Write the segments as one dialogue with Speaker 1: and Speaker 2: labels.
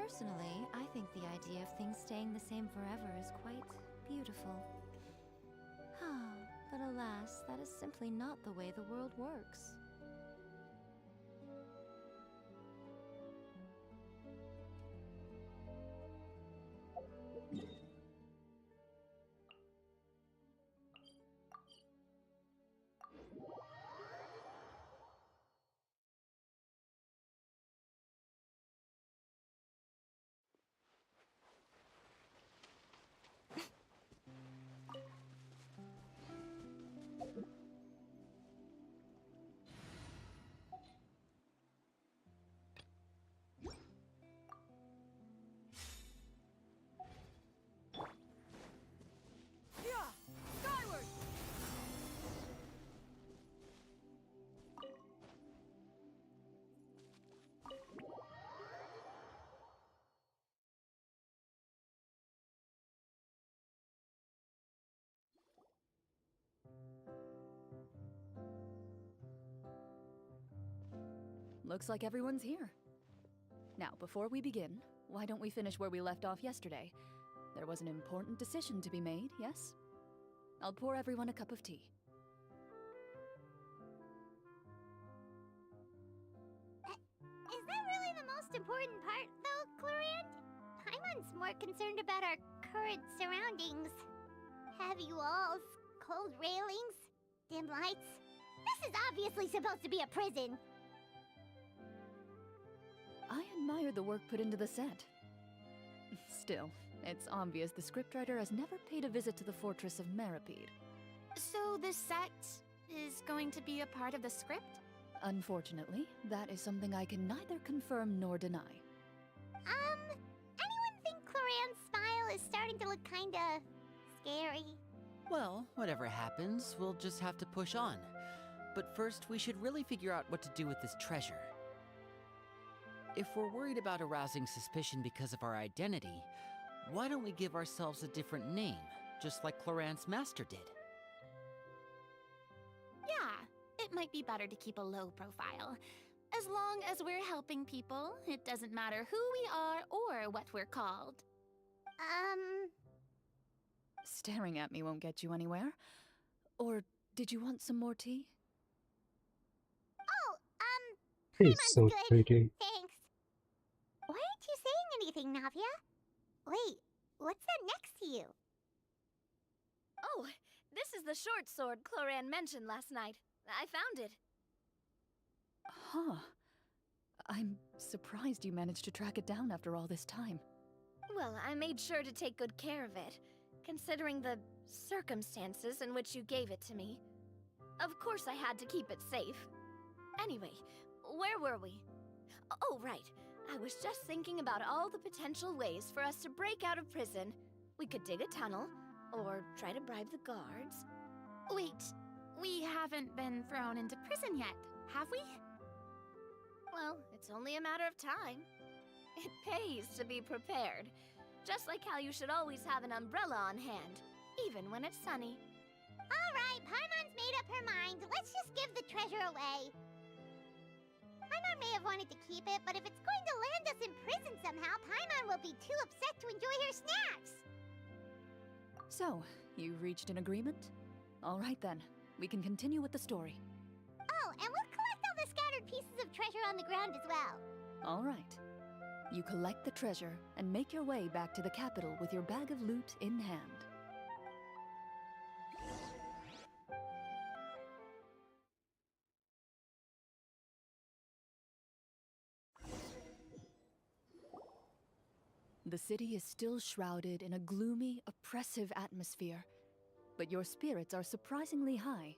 Speaker 1: Personally, I think the idea of things staying the same forever is quite beautiful. But alas, that is simply not the way the world works.
Speaker 2: Looks like everyone's here. Now, before we begin, why don't we finish where we left off yesterday? There was an important decision to be made, yes? I'll pour everyone a cup of tea.
Speaker 3: Is that really the most important part, though, Clorinde? Paimon's more concerned about our current surroundings. Heavy walls, cold railings, dim lights. This is obviously supposed to be a prison.
Speaker 2: I admire the work put into the set. Still, it's obvious the scriptwriter has never paid a visit to the fortress of Meripede.
Speaker 4: So this set is going to be a part of the script?
Speaker 2: Unfortunately, that is something I can neither confirm nor deny.
Speaker 3: Anyone think Clorinde's smile is starting to look kinda scary?
Speaker 5: Well, whatever happens, we'll just have to push on. But first, we should really figure out what to do with this treasure. If we're worried about arousing suspicion because of our identity, why don't we give ourselves a different name, just like Clorinde's master did?
Speaker 4: Yeah, it might be better to keep a low profile. As long as we're helping people, it doesn't matter who we are or what we're called.
Speaker 2: Staring at me won't get you anywhere. Or did you want some more tea?
Speaker 3: Oh,
Speaker 6: He's
Speaker 3: Paimon's
Speaker 6: so
Speaker 3: good.
Speaker 6: pretty.
Speaker 3: Thanks. Why aren't you saying anything, Navia? Wait, what's that next to you?
Speaker 7: Oh, this is the short sword Clorinde mentioned last night. I found it.
Speaker 2: Huh. I'm surprised you managed to track it down after all this time.
Speaker 7: Well, I made sure to take good care of it, considering the circumstances in which you gave it to me. Of course I had to keep it safe. Anyway, where were we? Oh, right. I was just thinking about all the potential ways for us to break out of prison. We could dig a tunnel, or try to bribe the guards.
Speaker 4: Wait, we haven't been thrown into prison yet, have we?
Speaker 7: Well, it's only a matter of time. It pays to be prepared. Just like how you should always have an umbrella on hand, even when it's sunny.
Speaker 3: Alright, Paimon's made up her mind. Let's just give the treasure away. Paimon may have wanted to keep it, but if it's going to land us in prison somehow, Paimon will be too upset to enjoy her snacks.
Speaker 2: So, you reached an agreement? All right then, we can continue with the story.
Speaker 3: Oh, and we'll collect all the scattered pieces of treasure on the ground as well.
Speaker 2: All right. You collect the treasure and make your way back to the capital with your bag of loot in hand. The city is still shrouded in a gloomy, oppressive atmosphere, but your spirits are surprisingly high.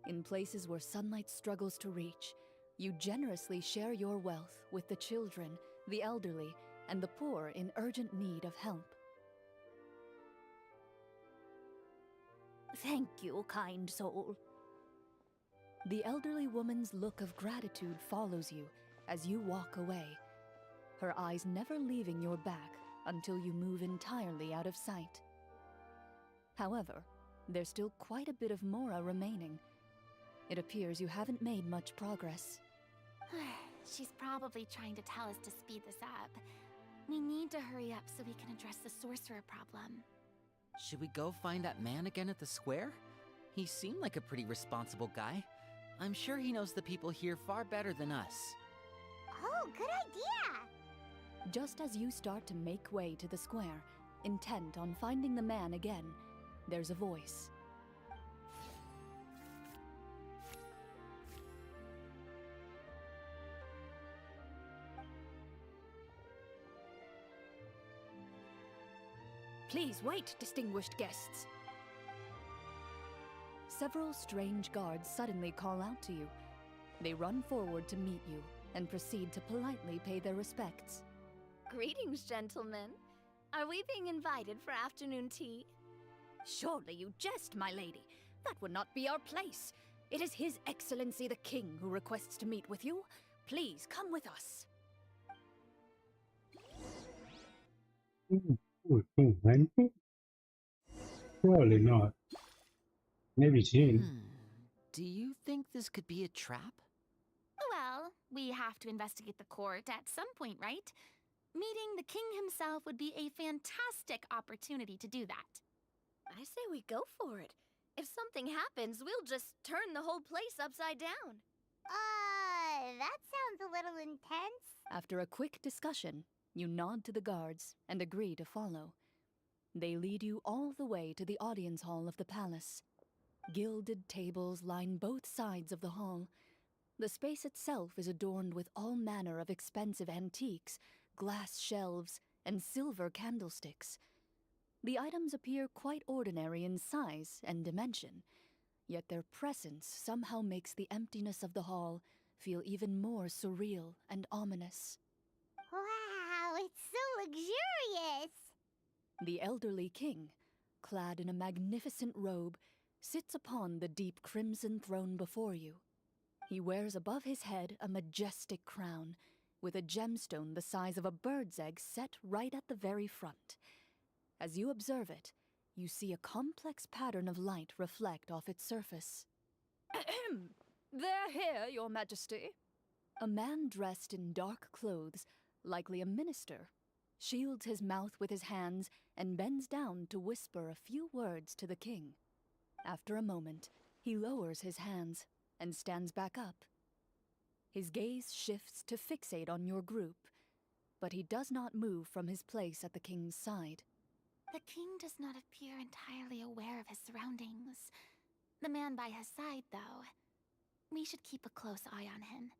Speaker 2: In places where sunlight struggles to reach, you generously share your wealth with the children, the elderly, and the poor in urgent need of help.
Speaker 8: Thank you, kind soul.
Speaker 2: The elderly woman's look of gratitude follows you as you walk away, her eyes never leaving your back until you move entirely out of sight. However, there's still quite a bit of Mora remaining. It appears you haven't made much progress.
Speaker 4: She's probably trying to tell us to speed this up. We need to hurry up so we can address the sorcerer problem.
Speaker 5: Should we go find that man again at the square? He seemed like a pretty responsible guy. I'm sure he knows the people here far better than us.
Speaker 3: Oh, good idea!
Speaker 2: Just as you start to make way to the square, intent on finding the man again, there's a voice. Please wait, distinguished guests. Several strange guards suddenly call out to you. They run forward to meet you and proceed to politely pay their respects.
Speaker 7: Greetings, gentlemen. Are we being invited for afternoon tea?
Speaker 8: Surely you jest, my lady. That would not be our place. It is His Excellency the King who requests to meet with you. Please come with us.
Speaker 6: Probably not. Maybe she.
Speaker 5: Do you think this could be a trap?
Speaker 4: Well, we have to investigate the court at some point, right? Meeting the king himself would be a fantastic opportunity to do that.
Speaker 7: I say we go for it. If something happens, we'll just turn the whole place upside down.
Speaker 3: That sounds a little intense.
Speaker 2: After a quick discussion, you nod to the guards and agree to follow. They lead you all the way to the audience hall of the palace. Gilded tables line both sides of the hall. The space itself is adorned with all manner of expensive antiques, glass shelves, and silver candlesticks. The items appear quite ordinary in size and dimension, yet their presence somehow makes the emptiness of the hall feel even more surreal and ominous.
Speaker 3: Wow, it's so luxurious!
Speaker 2: The elderly king, clad in a magnificent robe, sits upon the deep crimson throne before you. He wears above his head a majestic crown, with a gemstone the size of a bird's egg set right at the very front. As you observe it, you see a complex pattern of light reflect off its surface.
Speaker 8: Ahem. They're here, Your Majesty.
Speaker 2: A man dressed in dark clothes, likely a minister, shields his mouth with his hands and bends down to whisper a few words to the king. After a moment, he lowers his hands and stands back up. His gaze shifts to fixate on your group, but he does not move from his place at the king's side.
Speaker 4: The king does not appear entirely aware of his surroundings. The man by his side, though. We should keep a close eye on him.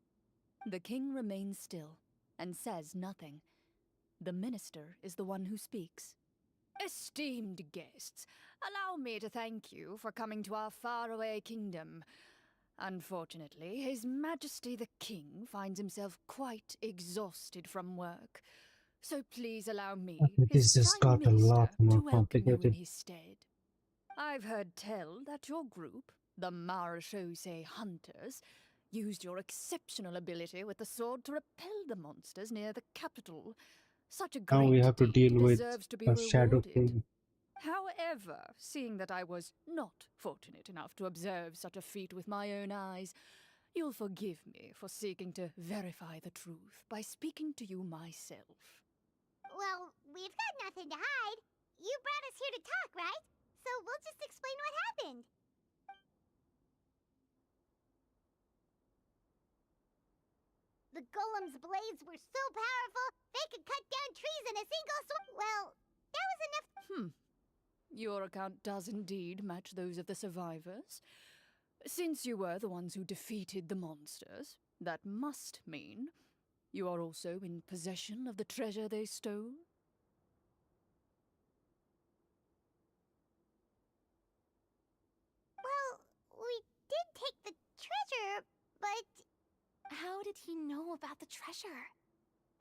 Speaker 2: The king remains still and says nothing. The minister is the one who speaks.
Speaker 8: Esteemed guests, allow me to thank you for coming to our faraway kingdom. Unfortunately, His Majesty the King finds himself quite exhausted from work. So please allow me,
Speaker 6: This
Speaker 8: his
Speaker 6: just
Speaker 8: Prime
Speaker 6: got a
Speaker 8: Minister,
Speaker 6: lot more
Speaker 8: to welcome you in
Speaker 6: complicated.
Speaker 8: his stead. I've heard tell that your group, the Marechaussee Hunters, used your exceptional ability with the sword to repel the monsters near the capital. Such a
Speaker 6: Now
Speaker 8: great
Speaker 6: we have to
Speaker 8: deed
Speaker 6: deal with
Speaker 8: deserves to be
Speaker 6: a shadow
Speaker 8: rewarded.
Speaker 6: king.
Speaker 8: However, seeing that I was not fortunate enough to observe such a feat with my own eyes, you'll forgive me for seeking to verify the truth by speaking to you myself.
Speaker 3: Well, we've got nothing to hide. You brought us here to talk, right? So we'll just explain what happened. The golem's blades were so powerful, they could cut down trees in a single swing. Well, that was enough.
Speaker 8: Your account does indeed match those of the survivors. Since you were the ones who defeated the monsters, that must mean you are also in possession of the treasure they stole?
Speaker 3: Well, we did take the treasure, but
Speaker 4: How did he know about the treasure?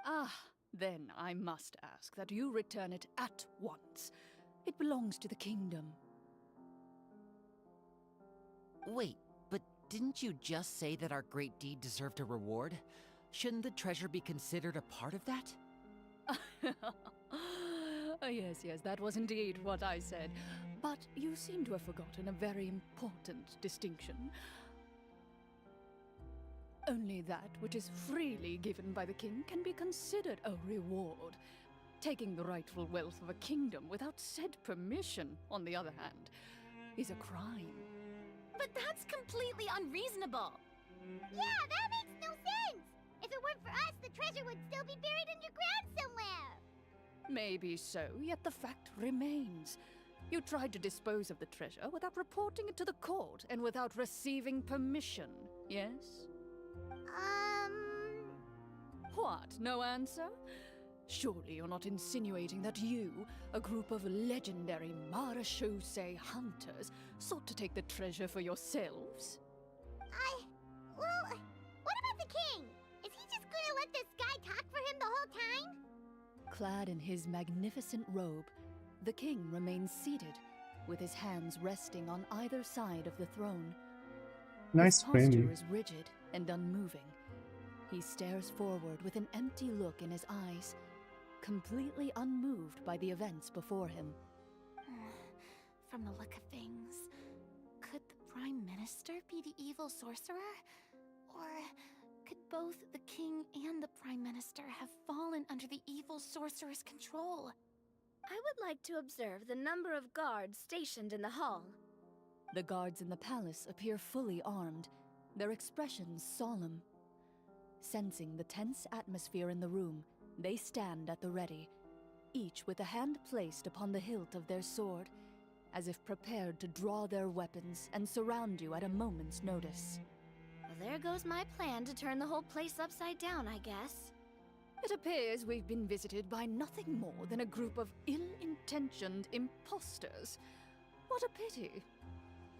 Speaker 8: Ah, then I must ask that you return it at once. It belongs to the kingdom.
Speaker 5: Wait, but didn't you just say that our great deed deserved a reward? Shouldn't the treasure be considered a part of that?
Speaker 8: Yes, that was indeed what I said. But you seem to have forgotten a very important distinction. Only that which is freely given by the king can be considered a reward. Taking the rightful wealth of a kingdom without said permission, on the other hand, is a crime.
Speaker 4: But that's completely unreasonable.
Speaker 3: Yeah, that makes no sense! If it weren't for us, the treasure would still be buried underground somewhere!
Speaker 8: Maybe so, yet the fact remains. You tried to dispose of the treasure without reporting it to the court and without receiving permission, yes? What, no answer? Surely you're not insinuating that you, a group of legendary Marechaussee hunters, sought to take the treasure for yourselves?
Speaker 3: Well, what about the king? Is he just gonna let this guy talk for him the whole time?
Speaker 2: Clad in his magnificent robe, the king remains seated, with his hands resting on either side of the throne.
Speaker 6: Nice
Speaker 2: His posture
Speaker 6: framing.
Speaker 2: is rigid and unmoving. He stares forward with an empty look in his eyes, completely unmoved by the events before him.
Speaker 4: From the look of things, could the Prime Minister be the evil sorcerer? Or could both the King and the Prime Minister have fallen under the evil sorcerer's control?
Speaker 7: I would like to observe the number of guards stationed in the hall.
Speaker 2: The guards in the palace appear fully armed, their expressions solemn. Sensing the tense atmosphere in the room, they stand at the ready, each with a hand placed upon the hilt of their sword, as if prepared to draw their weapons and surround you at a moment's notice.
Speaker 7: Well, there goes my plan to turn the whole place upside down, I guess.
Speaker 8: It appears we've been visited by nothing more than a group of ill-intentioned imposters. What a pity.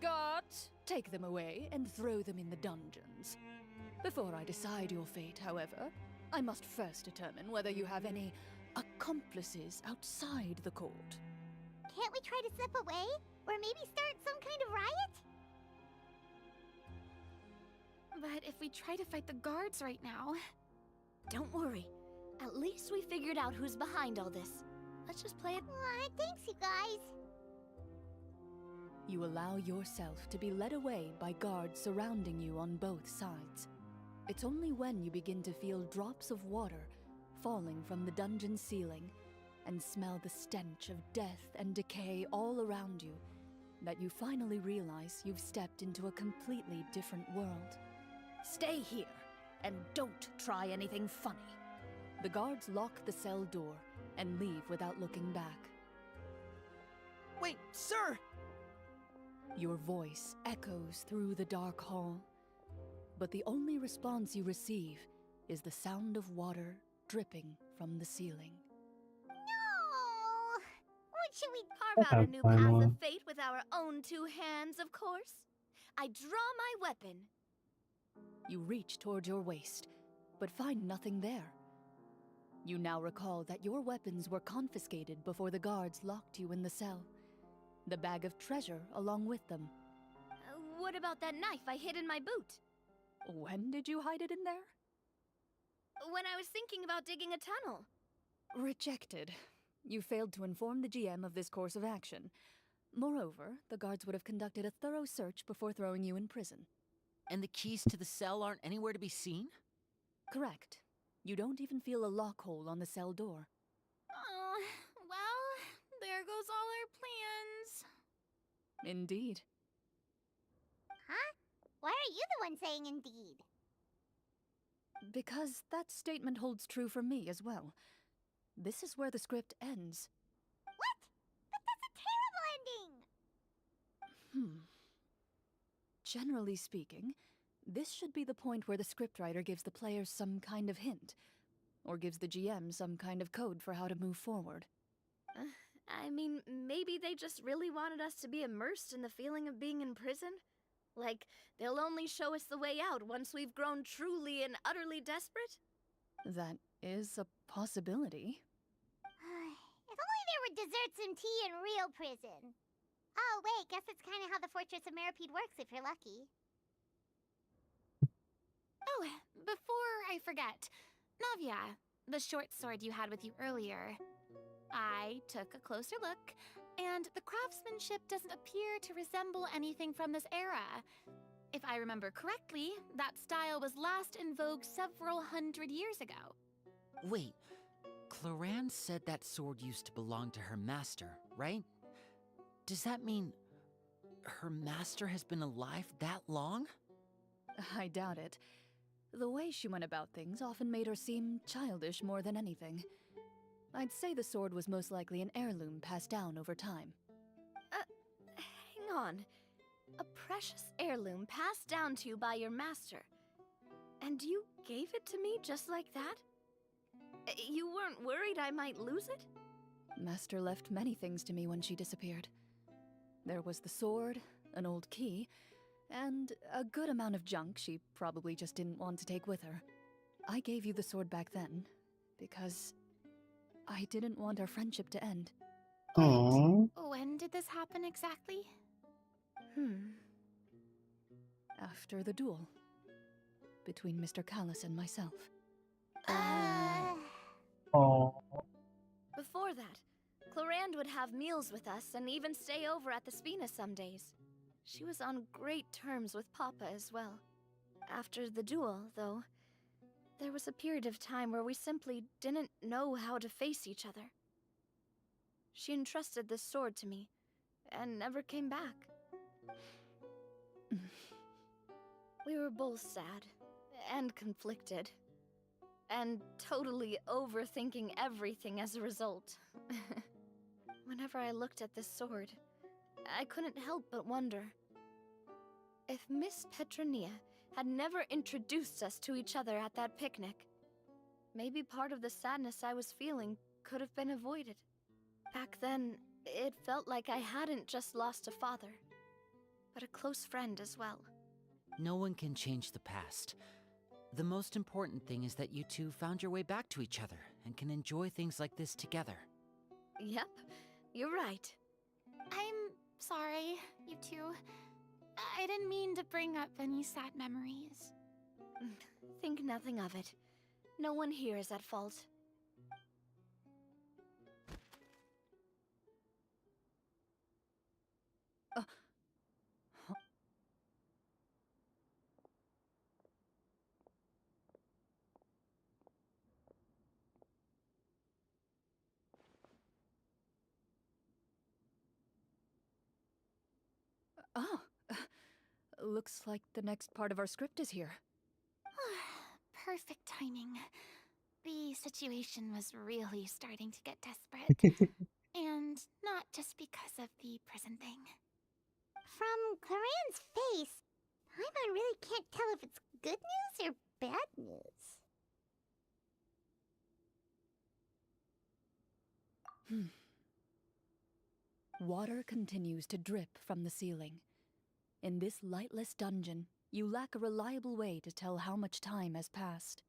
Speaker 8: Guards, take them away and throw them in the dungeons. Before I decide your fate, however, I must first determine whether you have any accomplices outside the court.
Speaker 3: Can't we try to slip away? Or maybe start some kind of riot?
Speaker 4: But if we try to fight the guards right now...
Speaker 7: Don't worry. At least we figured out who's behind all this. Let's just play it.
Speaker 3: Aw, thanks, you guys.
Speaker 2: You allow yourself to be led away by guards surrounding you on both sides. It's only when you begin to feel drops of water falling from the dungeon ceiling and smell the stench of death and decay all around you that you finally realize you've stepped into a completely different world.
Speaker 8: Stay here, and don't try anything funny.
Speaker 2: The guards lock the cell door and leave without looking back.
Speaker 5: Wait, sir!
Speaker 2: Your voice echoes through the dark hall, but the only response you receive is the sound of water dripping from the ceiling.
Speaker 3: No! What should we...
Speaker 7: Carve out a new
Speaker 6: Fine
Speaker 7: path
Speaker 6: one.
Speaker 7: of fate with our own two hands, of course. I draw my weapon.
Speaker 2: You reach toward your waist, but find nothing there. You now recall that your weapons were confiscated before the guards locked you in the cell. The bag of treasure along with them.
Speaker 7: What about that knife I hid in my boot?
Speaker 8: When did you hide it in there?
Speaker 7: When I was thinking about digging a tunnel.
Speaker 8: Rejected. You failed to inform the GM of this course of action.
Speaker 2: Moreover, the guards would have conducted a thorough search before throwing you in prison.
Speaker 5: And the keys to the cell aren't anywhere to be seen?
Speaker 2: Correct. You don't even feel a lock hole on the cell door.
Speaker 4: Oh, well, there goes all our plans.
Speaker 8: Indeed.
Speaker 3: Huh? Why are you the one saying indeed?
Speaker 2: Because that statement holds true for me as well. This is where the script ends.
Speaker 3: What? But that's a terrible ending!
Speaker 2: Generally speaking, this should be the point where the scriptwriter gives the players some kind of hint, or gives the GM some kind of code for how to move forward.
Speaker 7: I mean, maybe they just really wanted us to be immersed in the feeling of being in prison? Like, they'll only show us the way out once we've grown truly and utterly desperate?
Speaker 2: That is a possibility.
Speaker 3: If only there were desserts and tea in real prison. Oh, wait, guess it's kind of how the Fortress of Meripede works if you're lucky.
Speaker 4: Oh, before I forget, Navia, the short sword you had with you earlier. I took a closer look, and the craftsmanship doesn't appear to resemble anything from this era. If I remember correctly, that style was last in vogue several hundred years ago.
Speaker 5: Wait, Clorinde said that sword used to belong to her master, right? Does that mean her master has been alive that long?
Speaker 2: I doubt it. The way she went about things often made her seem childish more than anything. I'd say the sword was most likely an heirloom passed down over time.
Speaker 7: Hang on. A precious heirloom passed down to you by your master. And you gave it to me just like that? You weren't worried I might lose it?
Speaker 2: Master left many things to me when she disappeared. There was the sword, an old key, and a good amount of junk she probably just didn't want to take with her. I gave you the sword back then, because I didn't want our friendship to end.
Speaker 6: Aww.
Speaker 4: When did this happen exactly?
Speaker 2: After the duel. Between Mr. Callis and myself.
Speaker 6: Aww.
Speaker 7: Before that, Clorinde would have meals with us and even stay over at the Spina some days. She was on great terms with Papa as well. After the duel, though, there was a period of time where we simply didn't know how to face each other. She entrusted this sword to me, and never came back. We were both sad, and conflicted, and totally overthinking everything as a result. Whenever I looked at this sword, I couldn't help but wonder if Miss Petronia had never introduced us to each other at that picnic. Maybe part of the sadness I was feeling could have been avoided. Back then, it felt like I hadn't just lost a father, but a close friend as well.
Speaker 5: No one can change the past. The most important thing is that you two found your way back to each other and can enjoy things like this together.
Speaker 7: Yep, you're right.
Speaker 4: I'm sorry, you two. I didn't mean to bring up any sad memories.
Speaker 7: Think nothing of it. No one here is at fault.
Speaker 2: Oh, looks like the next part of our script is here.
Speaker 4: Perfect timing. The situation was really starting to get desperate. And not just because of the prison thing.
Speaker 3: From Clarenne's face, Paimon really can't tell if it's good news or bad news.
Speaker 2: Water continues to drip from the ceiling. In this lightless dungeon, you lack a reliable way to tell how much time has passed.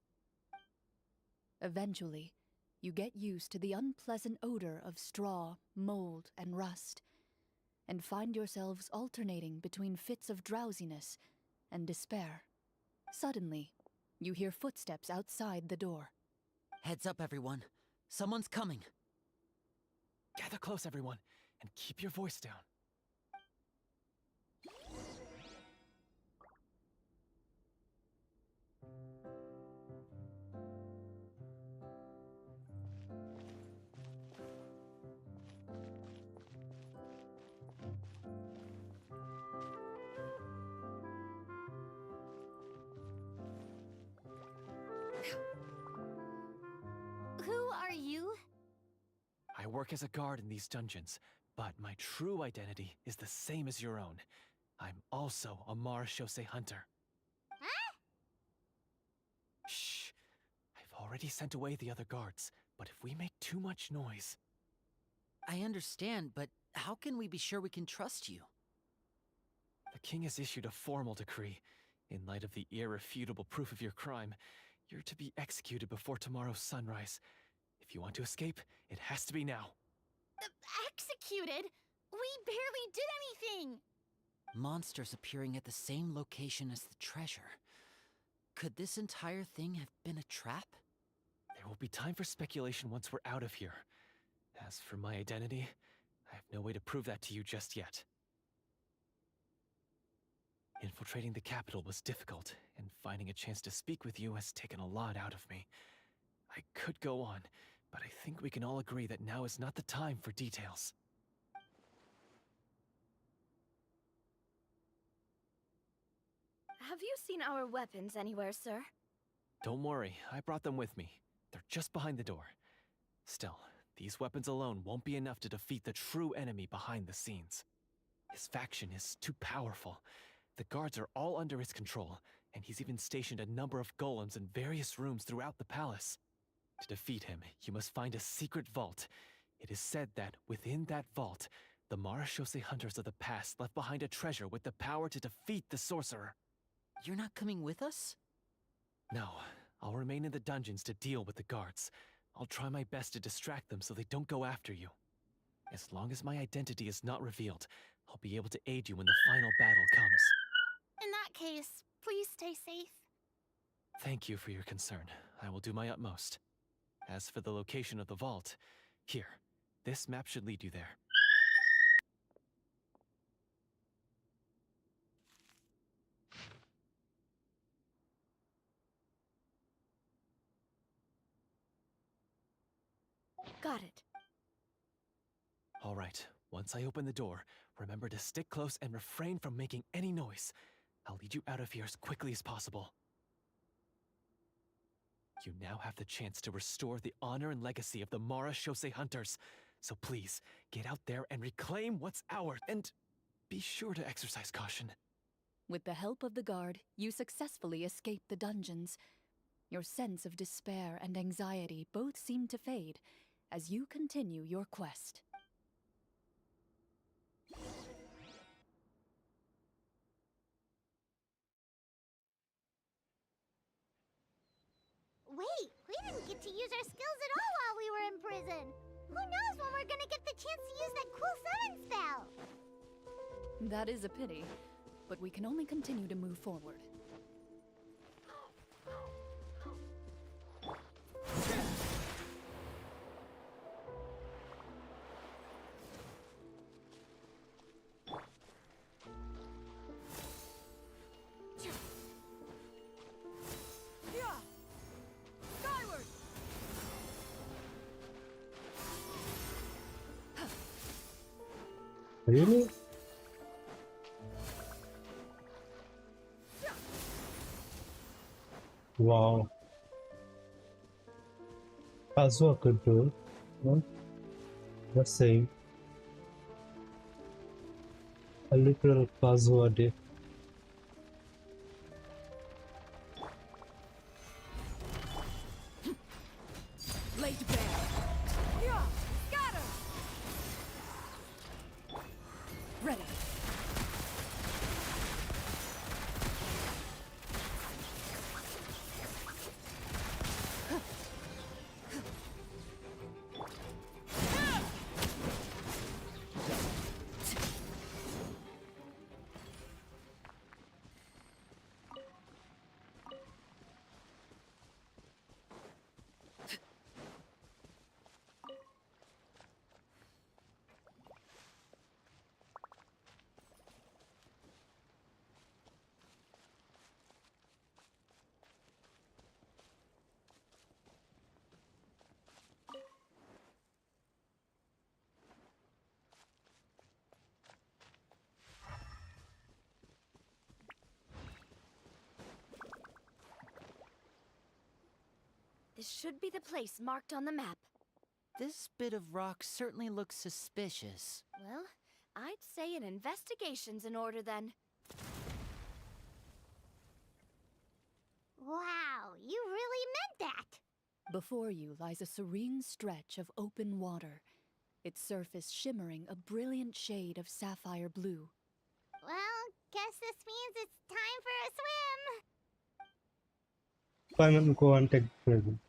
Speaker 2: Eventually, you get used to the unpleasant odor of straw, mold, and rust, and find yourselves alternating between fits of drowsiness and despair. Suddenly, you hear footsteps outside the door.
Speaker 5: Heads up, everyone. Someone's coming.
Speaker 9: Gather close, everyone, and keep your voice down.
Speaker 4: Who are you?
Speaker 9: I work as a guard in these dungeons, but my true identity is the same as your own. I'm also a Marechaussee hunter.
Speaker 3: Huh?
Speaker 9: Shh! I've already sent away the other guards, but if we make too much noise...
Speaker 5: I understand, but how can we be sure we can trust you?
Speaker 9: The king has issued a formal decree. In light of the irrefutable proof of your crime, you're to be executed before tomorrow's sunrise. If you want to escape, it has to be now.
Speaker 4: Executed? We barely did anything!
Speaker 5: Monsters appearing at the same location as the treasure. Could this entire thing have been a trap?
Speaker 9: There will be time for speculation once we're out of here. As for my identity, I have no way to prove that to you just yet. Infiltrating the capital was difficult, and finding a chance to speak with you has taken a lot out of me. I could go on, but I think we can all agree that now is not the time for details.
Speaker 7: Have you seen our weapons anywhere, sir?
Speaker 9: Don't worry, I brought them with me. They're just behind the door. Still, these weapons alone won't be enough to defeat the true enemy behind the scenes. His faction is too powerful. The guards are all under his control, and he's even stationed a number of golems in various rooms throughout the palace. To defeat him, you must find a secret vault. It is said that within that vault, the Marechaussee hunters of the past left behind a treasure with the power to defeat the sorcerer.
Speaker 5: You're not coming with us?
Speaker 9: No, I'll remain in the dungeons to deal with the guards. I'll try my best to distract them so they don't go after you. As long as my identity is not revealed, I'll be able to aid you when the final battle comes.
Speaker 4: In that case, please stay safe.
Speaker 9: Thank you for your concern. I will do my utmost. As for the location of the vault, here, this map should lead you there.
Speaker 7: Got it.
Speaker 9: All right, once I open the door, remember to stick close and refrain from making any noise. I'll lead you out of here as quickly as possible. You now have the chance to restore the honor and legacy of the Marechaussee hunters. So please, get out there and reclaim what's ours, and be sure to exercise caution.
Speaker 2: With the help of the guard, you successfully escape the dungeons. Your sense of despair and anxiety both seem to fade as you continue your quest.
Speaker 3: Wait, we didn't get to use our skills at all while we were in prison. Who knows when we're gonna get the chance to use that cool summon spell?
Speaker 2: That is a pity, but we can only continue to move forward.
Speaker 6: Really? Wow. Kazuha could do it. No? The same. A literal Kazuha did.
Speaker 8: Laid bare. Yeah, scatter. Ready.
Speaker 7: This should be the place marked on the map.
Speaker 5: This bit of rock certainly looks suspicious.
Speaker 7: Well, I'd say an investigation's in order then.
Speaker 3: Wow, you really meant that!
Speaker 2: Before you lies a serene stretch of open water, its surface shimmering a brilliant shade of sapphire blue.
Speaker 3: Well, guess this means it's time for a swim!
Speaker 6: Simon, go and take the present.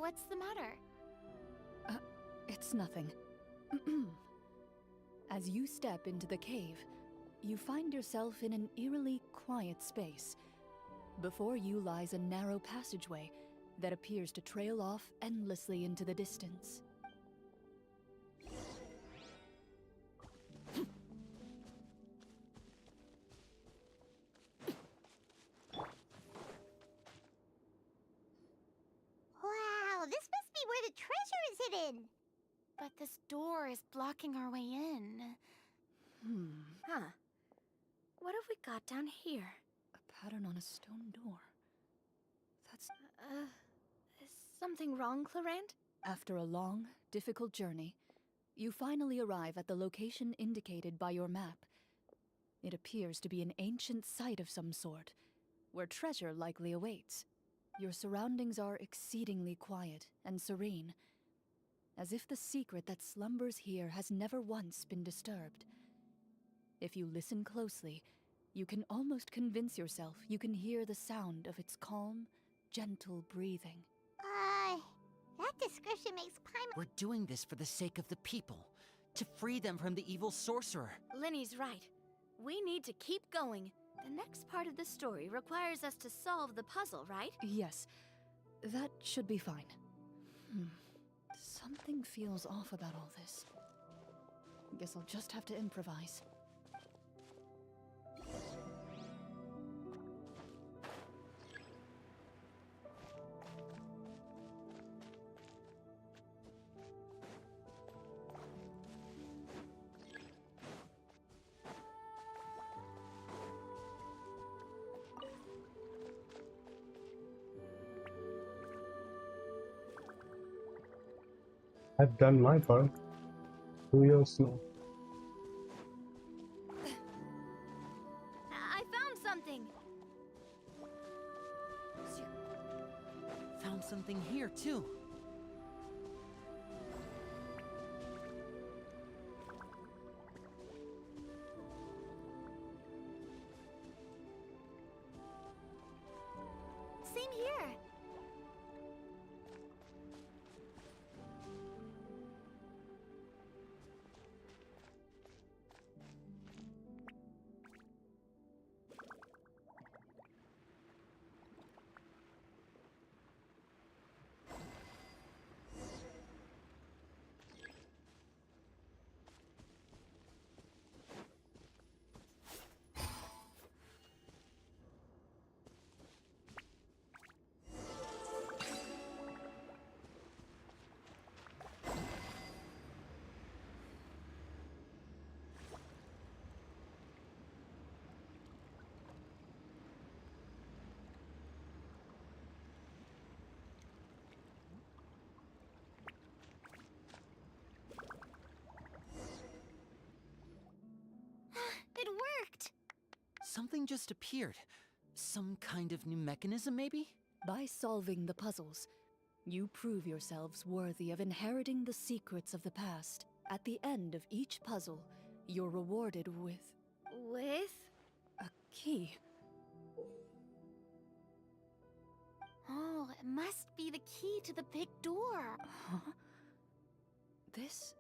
Speaker 4: What's the matter?
Speaker 2: It's nothing. As you step into the cave, you find yourself in an eerily quiet space. Before you lies a narrow passageway that appears to trail off endlessly into the distance.
Speaker 3: Wow, this must be where the treasure is hidden.
Speaker 4: But this door is blocking our way in.
Speaker 7: Huh. What have we got down here?
Speaker 2: A pattern on a stone door. That's...
Speaker 7: Is something wrong, Clorinde?
Speaker 2: After a long, difficult journey, you finally arrive at the location indicated by your map. It appears to be an ancient site of some sort, where treasure likely awaits. Your surroundings are exceedingly quiet and serene, as if the secret that slumbers here has never once been disturbed. If you listen closely, you can almost convince yourself you can hear the sound of its calm, gentle breathing.
Speaker 3: That description makes Paimon...
Speaker 5: We're doing this for the sake of the people, to free them from the evil sorcerer.
Speaker 7: Linny's right. We need to keep going. The next part of the story requires us to solve the puzzle, right?
Speaker 2: Yes, that should be fine. Something feels off about all this. Guess I'll just have to improvise.
Speaker 6: I've done my part. Do yours now.
Speaker 7: I found something!
Speaker 5: Found something here, too.
Speaker 4: Same here. It worked!
Speaker 5: Something just appeared. Some kind of new mechanism, maybe?
Speaker 2: By solving the puzzles, you prove yourselves worthy of inheriting the secrets of the past. At the end of each puzzle, you're rewarded with
Speaker 7: With?
Speaker 2: a key.
Speaker 4: Oh, it must be the key to the big door.
Speaker 2: Huh? This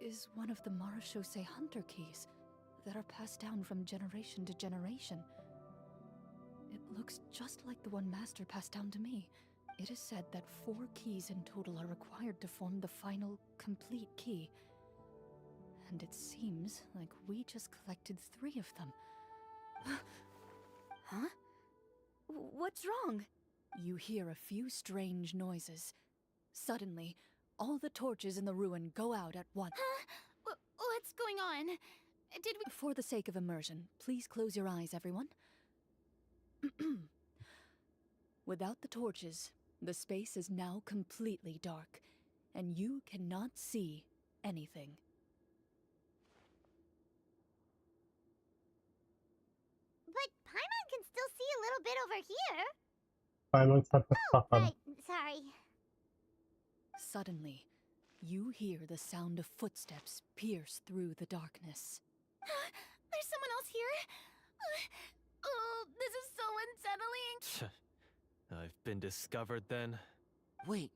Speaker 2: is one of the Marechaussee Hunter keys that are passed down from generation to generation. It looks just like the one Master passed down to me. It is said that 4 keys in total are required to form the final, complete key. And it seems like we just collected 3 of them.
Speaker 7: Huh? What's wrong?
Speaker 2: You hear a few strange noises. Suddenly, all the torches in the ruin go out at once.
Speaker 4: Huh? What's going on? Did we...
Speaker 2: For the sake of immersion, please close your eyes, everyone. Without the torches, the space is now completely dark, and you cannot see anything.
Speaker 3: But Paimon can still see a little bit over here.
Speaker 6: Paimon's at the
Speaker 3: Oh,
Speaker 6: top.
Speaker 3: right. Sorry.
Speaker 2: Suddenly, you hear the sound of footsteps pierce through the darkness.
Speaker 4: There's someone else here? Oh, this is so unsettling.
Speaker 9: I've been discovered then.
Speaker 5: Wait,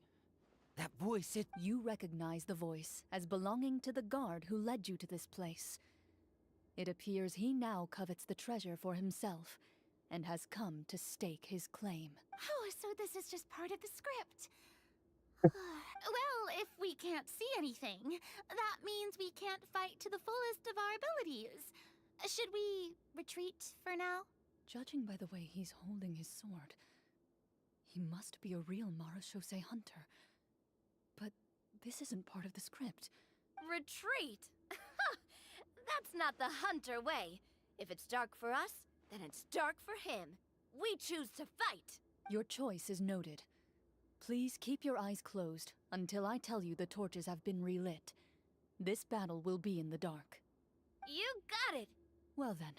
Speaker 5: That voice, it...
Speaker 2: You recognize the voice as belonging to the guard who led you to this place. It appears he now covets the treasure for himself, and has come to stake his claim.
Speaker 4: Oh, so this is just part of the script. Well, if we can't see anything, that means we can't fight to the fullest of our abilities. Should we retreat for now?
Speaker 2: Judging by the way he's holding his sword, he must be a real Marashose hunter. But this isn't part of the script.
Speaker 7: Retreat? That's not the hunter way. If it's dark for us, then it's dark for him. We choose to fight.
Speaker 2: Your choice is noted. Please keep your eyes closed until I tell you the torches have been relit. This battle will be in the dark.
Speaker 7: You got it!
Speaker 2: Well then,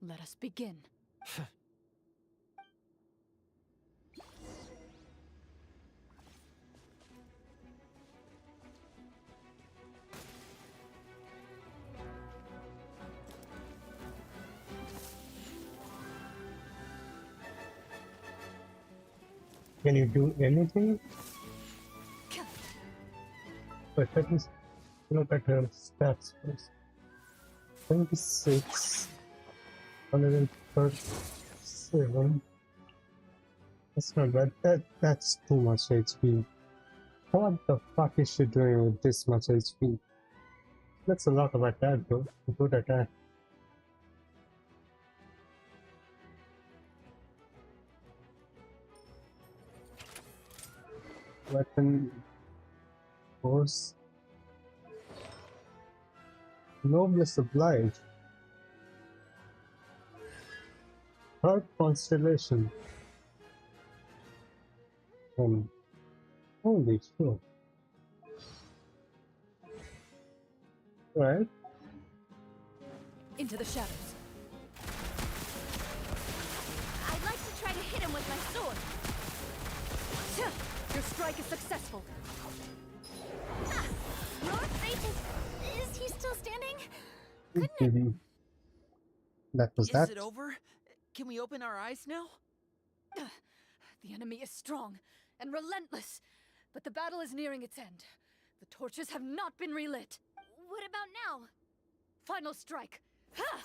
Speaker 2: let us begin.
Speaker 6: Can you do anything? But let me look at her stats first. 26, 137. That's not bad. That's too much HP. What the fuck is she doing with this much HP? That's a lot of attack though. Good attack. Weapon force. Noblest oblige. Third constellation. Holy shit. Right.
Speaker 2: Into the shadows.
Speaker 7: I'd like to try to hit him with my sword.
Speaker 2: Your strike is successful.
Speaker 4: Ah, your fate is he still standing?
Speaker 6: That was that.
Speaker 5: Is it over? Can we open our eyes now?
Speaker 2: The enemy is strong and relentless, but the battle is nearing its end. The torches have not been relit.
Speaker 7: What about now?
Speaker 2: Final strike. Ha!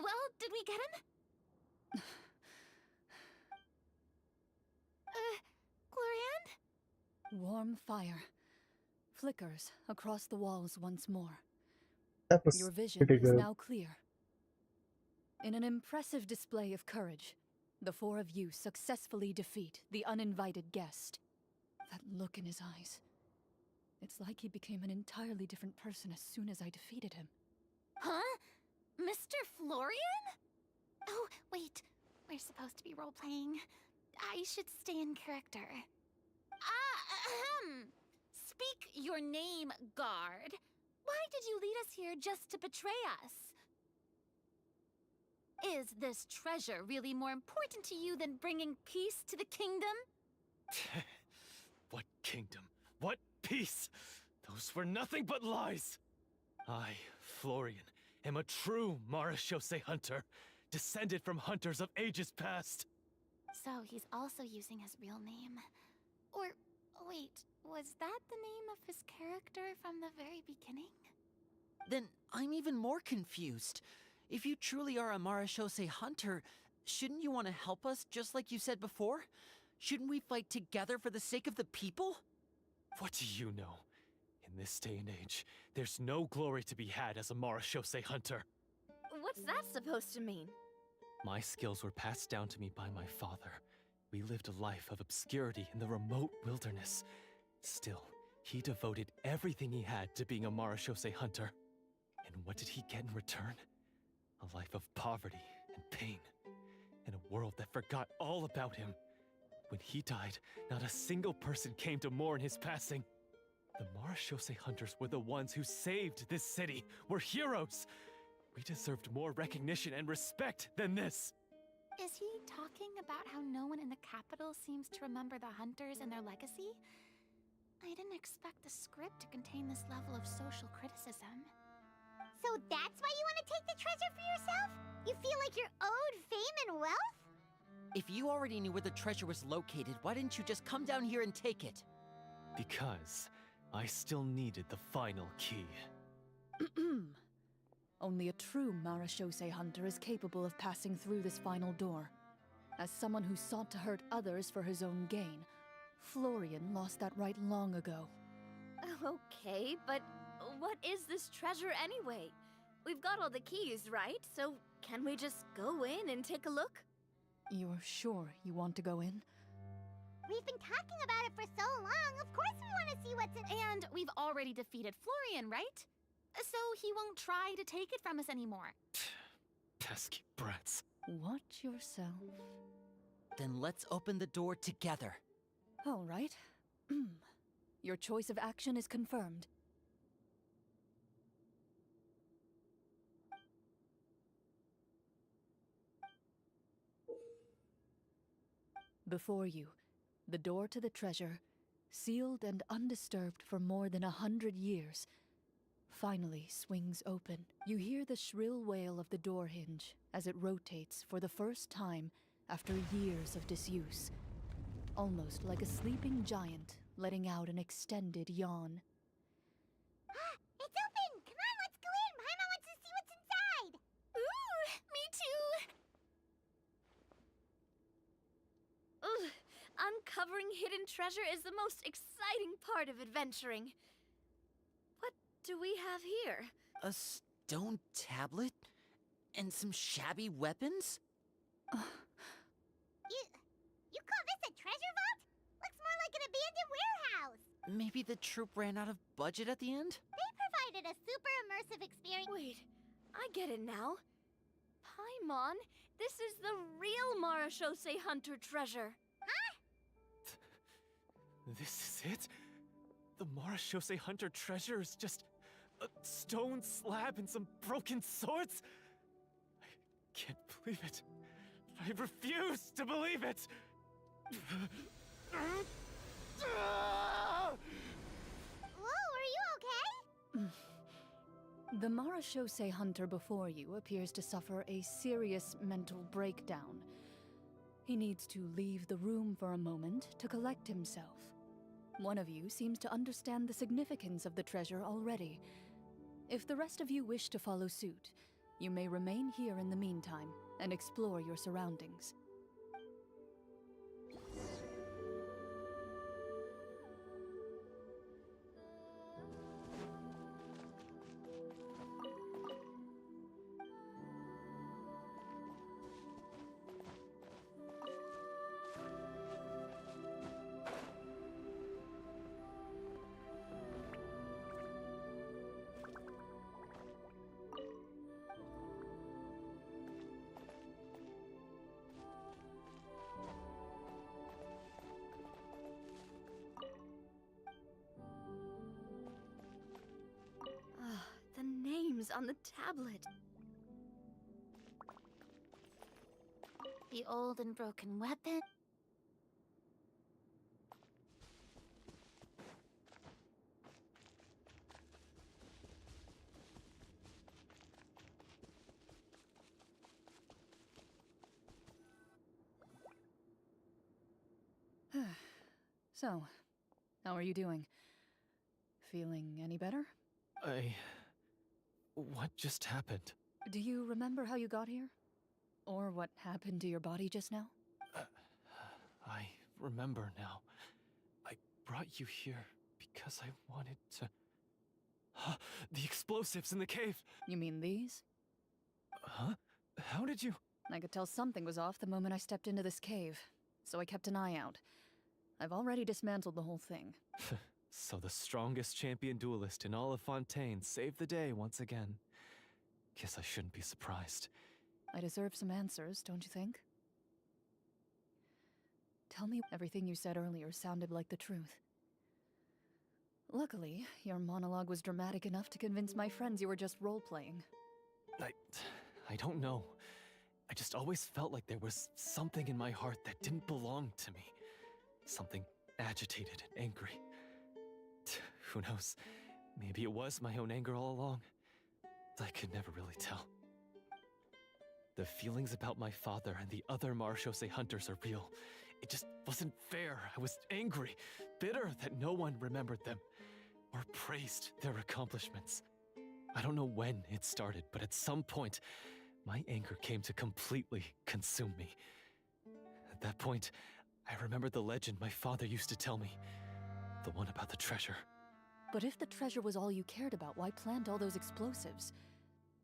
Speaker 4: Well, did we get him? Gloriande?
Speaker 2: Warm fire flickers across the walls once more.
Speaker 6: That was
Speaker 2: Your vision
Speaker 6: pretty
Speaker 2: is
Speaker 6: good.
Speaker 2: now clear. In an impressive display of courage, the four of you successfully defeat the uninvited guest. That look in his eyes. It's like he became an entirely different person as soon as I defeated him.
Speaker 4: Huh? Mr. Florian? Oh, wait. We're supposed to be role-playing. I should stay in character. Speak your name, guard. Why did you lead us here just to betray us? Is this treasure really more important to you than bringing peace to the kingdom?
Speaker 9: What kingdom? What peace? Those were nothing but lies! I, Florian, am a true Marashose hunter, descended from hunters of ages past.
Speaker 4: So he's also using his real name. Or, wait, was that the name of his character from the very beginning?
Speaker 5: Then I'm even more confused. If you truly are a Marashose hunter, shouldn't you want to help us just like you said before? Shouldn't we fight together for the sake of the people?
Speaker 9: What do you know? In this day and age, there's no glory to be had as a Marashose hunter.
Speaker 7: What's that supposed to mean?
Speaker 9: My skills were passed down to me by my father. We lived a life of obscurity in the remote wilderness. Still, he devoted everything he had to being a Marashose hunter. And what did he get in return? A life of poverty and pain. In a world that forgot all about him. When he died, not a single person came to mourn his passing. The Marashose hunters were the ones who saved this city. We're heroes. We deserved more recognition and respect than this.
Speaker 4: Is he talking about how no one in the capital seems to remember the hunters and their legacy? I didn't expect the script to contain this level of social criticism.
Speaker 3: You feel like you're owed fame and wealth?
Speaker 5: If you already knew where the treasure was located, why didn't you just come down here and take it?
Speaker 9: Because I still needed the final key.
Speaker 2: Only a true Marashose hunter is capable of passing through this final door. As someone who sought to hurt others for his own gain, Florian lost that right long ago.
Speaker 7: Okay, but what is this treasure anyway? We've got all the keys, right? So can we just go in and take a look?
Speaker 2: You're sure you want to go in?
Speaker 3: We've been talking about it for so long. Of course we want to see what's in.
Speaker 4: And we've already defeated Florian, right? So he won't try to take it from us anymore.
Speaker 9: Pesky brats.
Speaker 2: Watch yourself.
Speaker 5: Then let's open the door together.
Speaker 2: All right. Your choice of action is confirmed. Before you, the door to the treasure, sealed and undisturbed for more than 100 years, finally swings open. You hear the shrill wail of the door hinge as it rotates for the first time after years of disuse, almost like a sleeping giant letting out an extended yawn.
Speaker 3: It's open! Come on, let's go in! Paimon wants to see what's inside!
Speaker 4: Ooh, me too!
Speaker 7: Ugh, uncovering hidden treasure is the most exciting part of adventuring. What do we have here?
Speaker 5: A stone tablet? And some shabby weapons?
Speaker 3: You call this a treasure vault? Looks more like an abandoned warehouse!
Speaker 5: Maybe the troop ran out of budget at the end?
Speaker 3: They provided a super immersive experience.
Speaker 7: Wait, I get it now. Paimon, this is the real Marashose Hunter treasure.
Speaker 9: This is it? The Marashose Hunter treasure is just a stone slab and some broken swords? I can't believe it. I refuse to believe it!
Speaker 3: Whoa, are you okay?
Speaker 2: The Marashose hunter before you appears to suffer a serious mental breakdown. He needs to leave the room for a moment to collect himself. One of you seems to understand the significance of the treasure already. If the rest of you wish to follow suit, you may remain here in the meantime and explore your surroundings.
Speaker 7: The names on the tablet.
Speaker 4: The old and broken weapon.
Speaker 2: So, how are you doing? Feeling any better?
Speaker 9: What just happened?
Speaker 2: Do you remember how you got here? Or what happened to your body just now?
Speaker 9: I remember now. I brought you here because I wanted to... The explosives in the cave!
Speaker 2: You mean these?
Speaker 9: Huh? How did you...
Speaker 2: I could tell something was off the moment I stepped into this cave, so I kept an eye out. I've already dismantled the whole thing.
Speaker 9: So the strongest champion duelist in all of Fontaine saved the day once again. Guess I shouldn't be surprised.
Speaker 2: I deserve some answers, don't you think? Tell me, everything you said earlier sounded like the truth. Luckily, your monologue was dramatic enough to convince my friends you were just role-playing.
Speaker 9: I don't know. I just always felt like there was something in my heart that didn't belong to me. Something agitated and angry. Who knows? Maybe it was my own anger all along. I could never really tell. The feelings about my father and the other Marechaussee hunters are real. It just wasn't fair. I was angry, bitter that no one remembered them or praised their accomplishments. I don't know when it started, but at some point, my anger came to completely consume me. At that point, I remembered the legend my father used to tell me. The one about the treasure.
Speaker 2: But if the treasure was all you cared about, why plant all those explosives?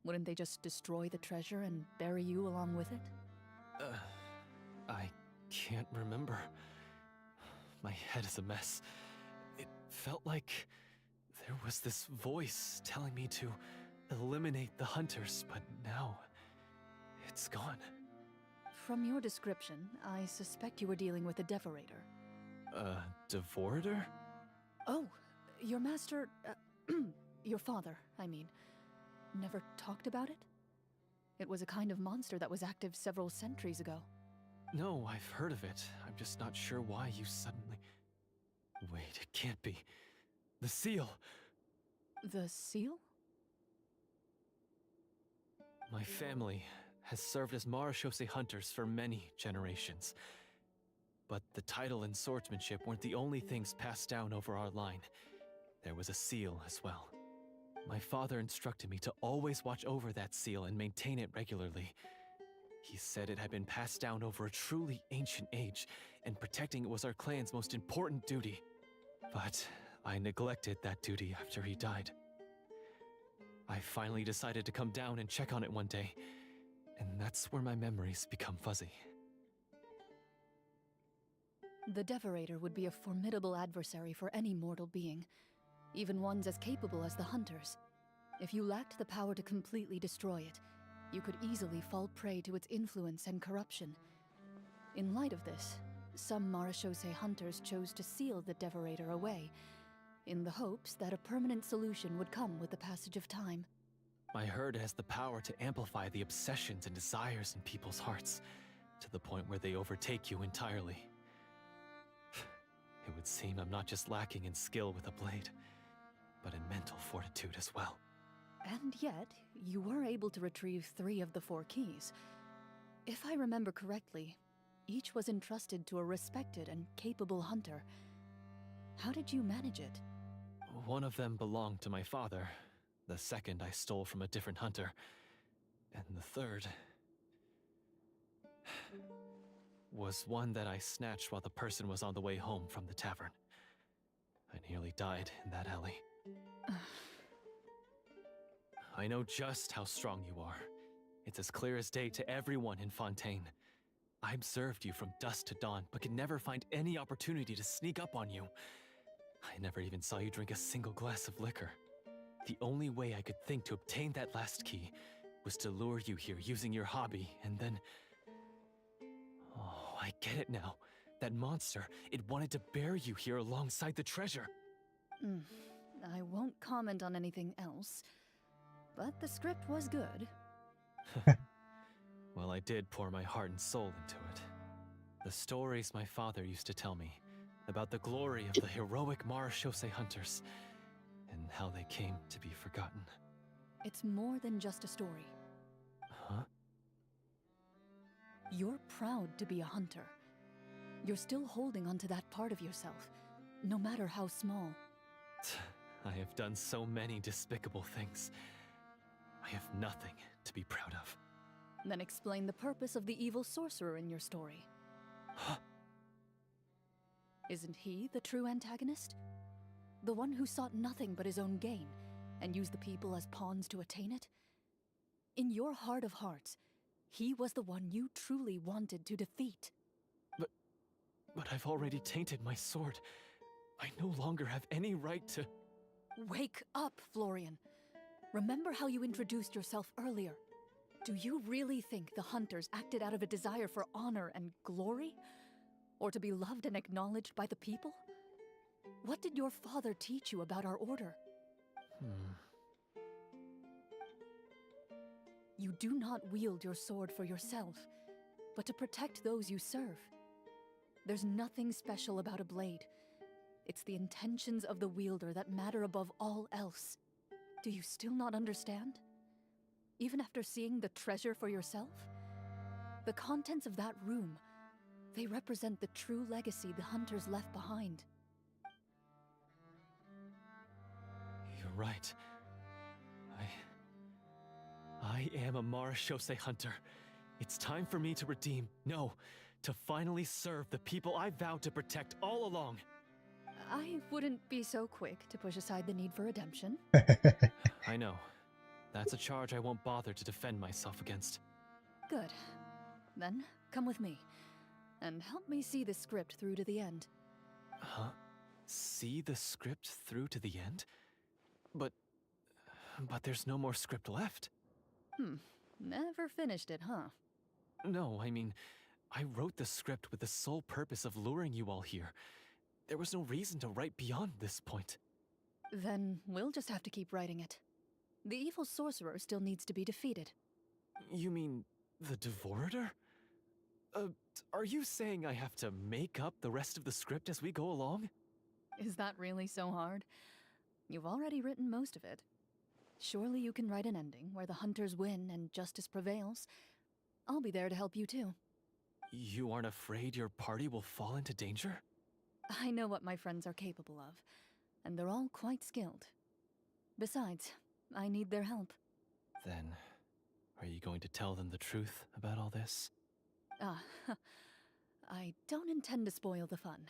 Speaker 2: Wouldn't they just destroy the treasure and bury you along with it?
Speaker 9: I can't remember. My head is a mess. It felt like there was this voice telling me to eliminate the hunters, but now it's gone.
Speaker 2: From your description, I suspect you were dealing with a devorator.
Speaker 9: Devorator?
Speaker 2: Oh, your master, your father, I mean, never talked about it? It was a kind of monster that was active several centuries ago.
Speaker 9: No, I've heard of it. I'm just not sure why you suddenly... Wait, it can't be. The seal!
Speaker 2: The seal?
Speaker 9: My family has served as Marechaussee hunters for many generations. But the title and swordsmanship weren't the only things passed down over our line. There was a seal as well. My father instructed me to always watch over that seal and maintain it regularly. He said it had been passed down over a truly ancient age, and protecting it was our clan's most important duty. But I neglected that duty after he died. I finally decided to come down and check on it one day, and that's where my memories become fuzzy.
Speaker 2: The Devorator would be a formidable adversary for any mortal being, even ones as capable as the Hunters. If you lacked the power to completely destroy it, you could easily fall prey to its influence and corruption. In light of this, some Marechaussee hunters chose to seal the Devorator away, in the hopes that a permanent solution would come with the passage of time.
Speaker 9: I heard it has the power to amplify the obsessions and desires in people's hearts, to the point where they overtake you entirely. It would seem I'm not just lacking in skill with a blade, but in mental fortitude as well.
Speaker 2: And yet, you were able to retrieve 3 of the 4 keys. If I remember correctly, each was entrusted to a respected and capable hunter. How did you manage it?
Speaker 9: One of them belonged to my father. The second I stole from a different hunter. And the third... was one that I snatched while the person was on the way home from the tavern. I nearly died in that alley. I know just how strong you are. It's as clear as day to everyone in Fontaine. I observed you from dusk to dawn, but could never find any opportunity to sneak up on you. I never even saw you drink a single glass of liquor. The only way I could think to obtain that last key was to lure you here using your hobby, and then... Oh, I get it now. That monster, it wanted to bury you here alongside the treasure.
Speaker 2: I won't comment on anything else, but the script was good.
Speaker 9: Well, I did pour my heart and soul into it. The stories my father used to tell me about the glory of the heroic Marechaussee hunters and how they came to be forgotten.
Speaker 2: It's more than just a story.
Speaker 9: Huh?
Speaker 2: You're proud to be a hunter. You're still holding onto that part of yourself, no matter how small.
Speaker 9: I have done so many despicable things. I have nothing to be proud of.
Speaker 2: Then explain the purpose of the evil sorcerer in your story.
Speaker 9: Huh?
Speaker 2: Isn't he the true antagonist? The one who sought nothing but his own gain, and used the people as pawns to attain it? In your heart of hearts, he was the one you truly wanted to defeat.
Speaker 9: But I've already tainted my sword. I no longer have any right to...
Speaker 2: Wake up, Florian. Remember how you introduced yourself earlier. Do you really think the hunters acted out of a desire for honor and glory? Or to be loved and acknowledged by the people? What did your father teach you about our order? You do not wield your sword for yourself, but to protect those you serve. There's nothing special about a blade. It's the intentions of the wielder that matter above all else. Do you still not understand? Even after seeing the treasure for yourself? The contents of that room, they represent the true legacy the hunters left behind.
Speaker 9: You're right. I am a Marashose hunter. It's time for me to redeem, no, to finally serve the people I vowed to protect all along.
Speaker 2: I wouldn't be so quick to push aside the need for redemption.
Speaker 9: I know. That's a charge I won't bother to defend myself against.
Speaker 2: Good. Then, come with me, and help me see the script through to the end.
Speaker 9: Huh? See the script through to the end? But there's no more script left.
Speaker 2: Never finished it, huh?
Speaker 9: No, I mean, I wrote the script with the sole purpose of luring you all here. There was no reason to write beyond this point.
Speaker 2: Then we'll just have to keep writing it. The evil sorcerer still needs to be defeated.
Speaker 9: You mean the Devorator? Are you saying I have to make up the rest of the script as we go along?
Speaker 2: Is that really so hard? You've already written most of it. Surely you can write an ending where the hunters win and justice prevails. I'll be there to help you too.
Speaker 9: You aren't afraid your party will fall into danger?
Speaker 2: I know what my friends are capable of, and they're all quite skilled. Besides, I need their help.
Speaker 9: Then, are you going to tell them the truth about all this?
Speaker 2: I don't intend to spoil the fun.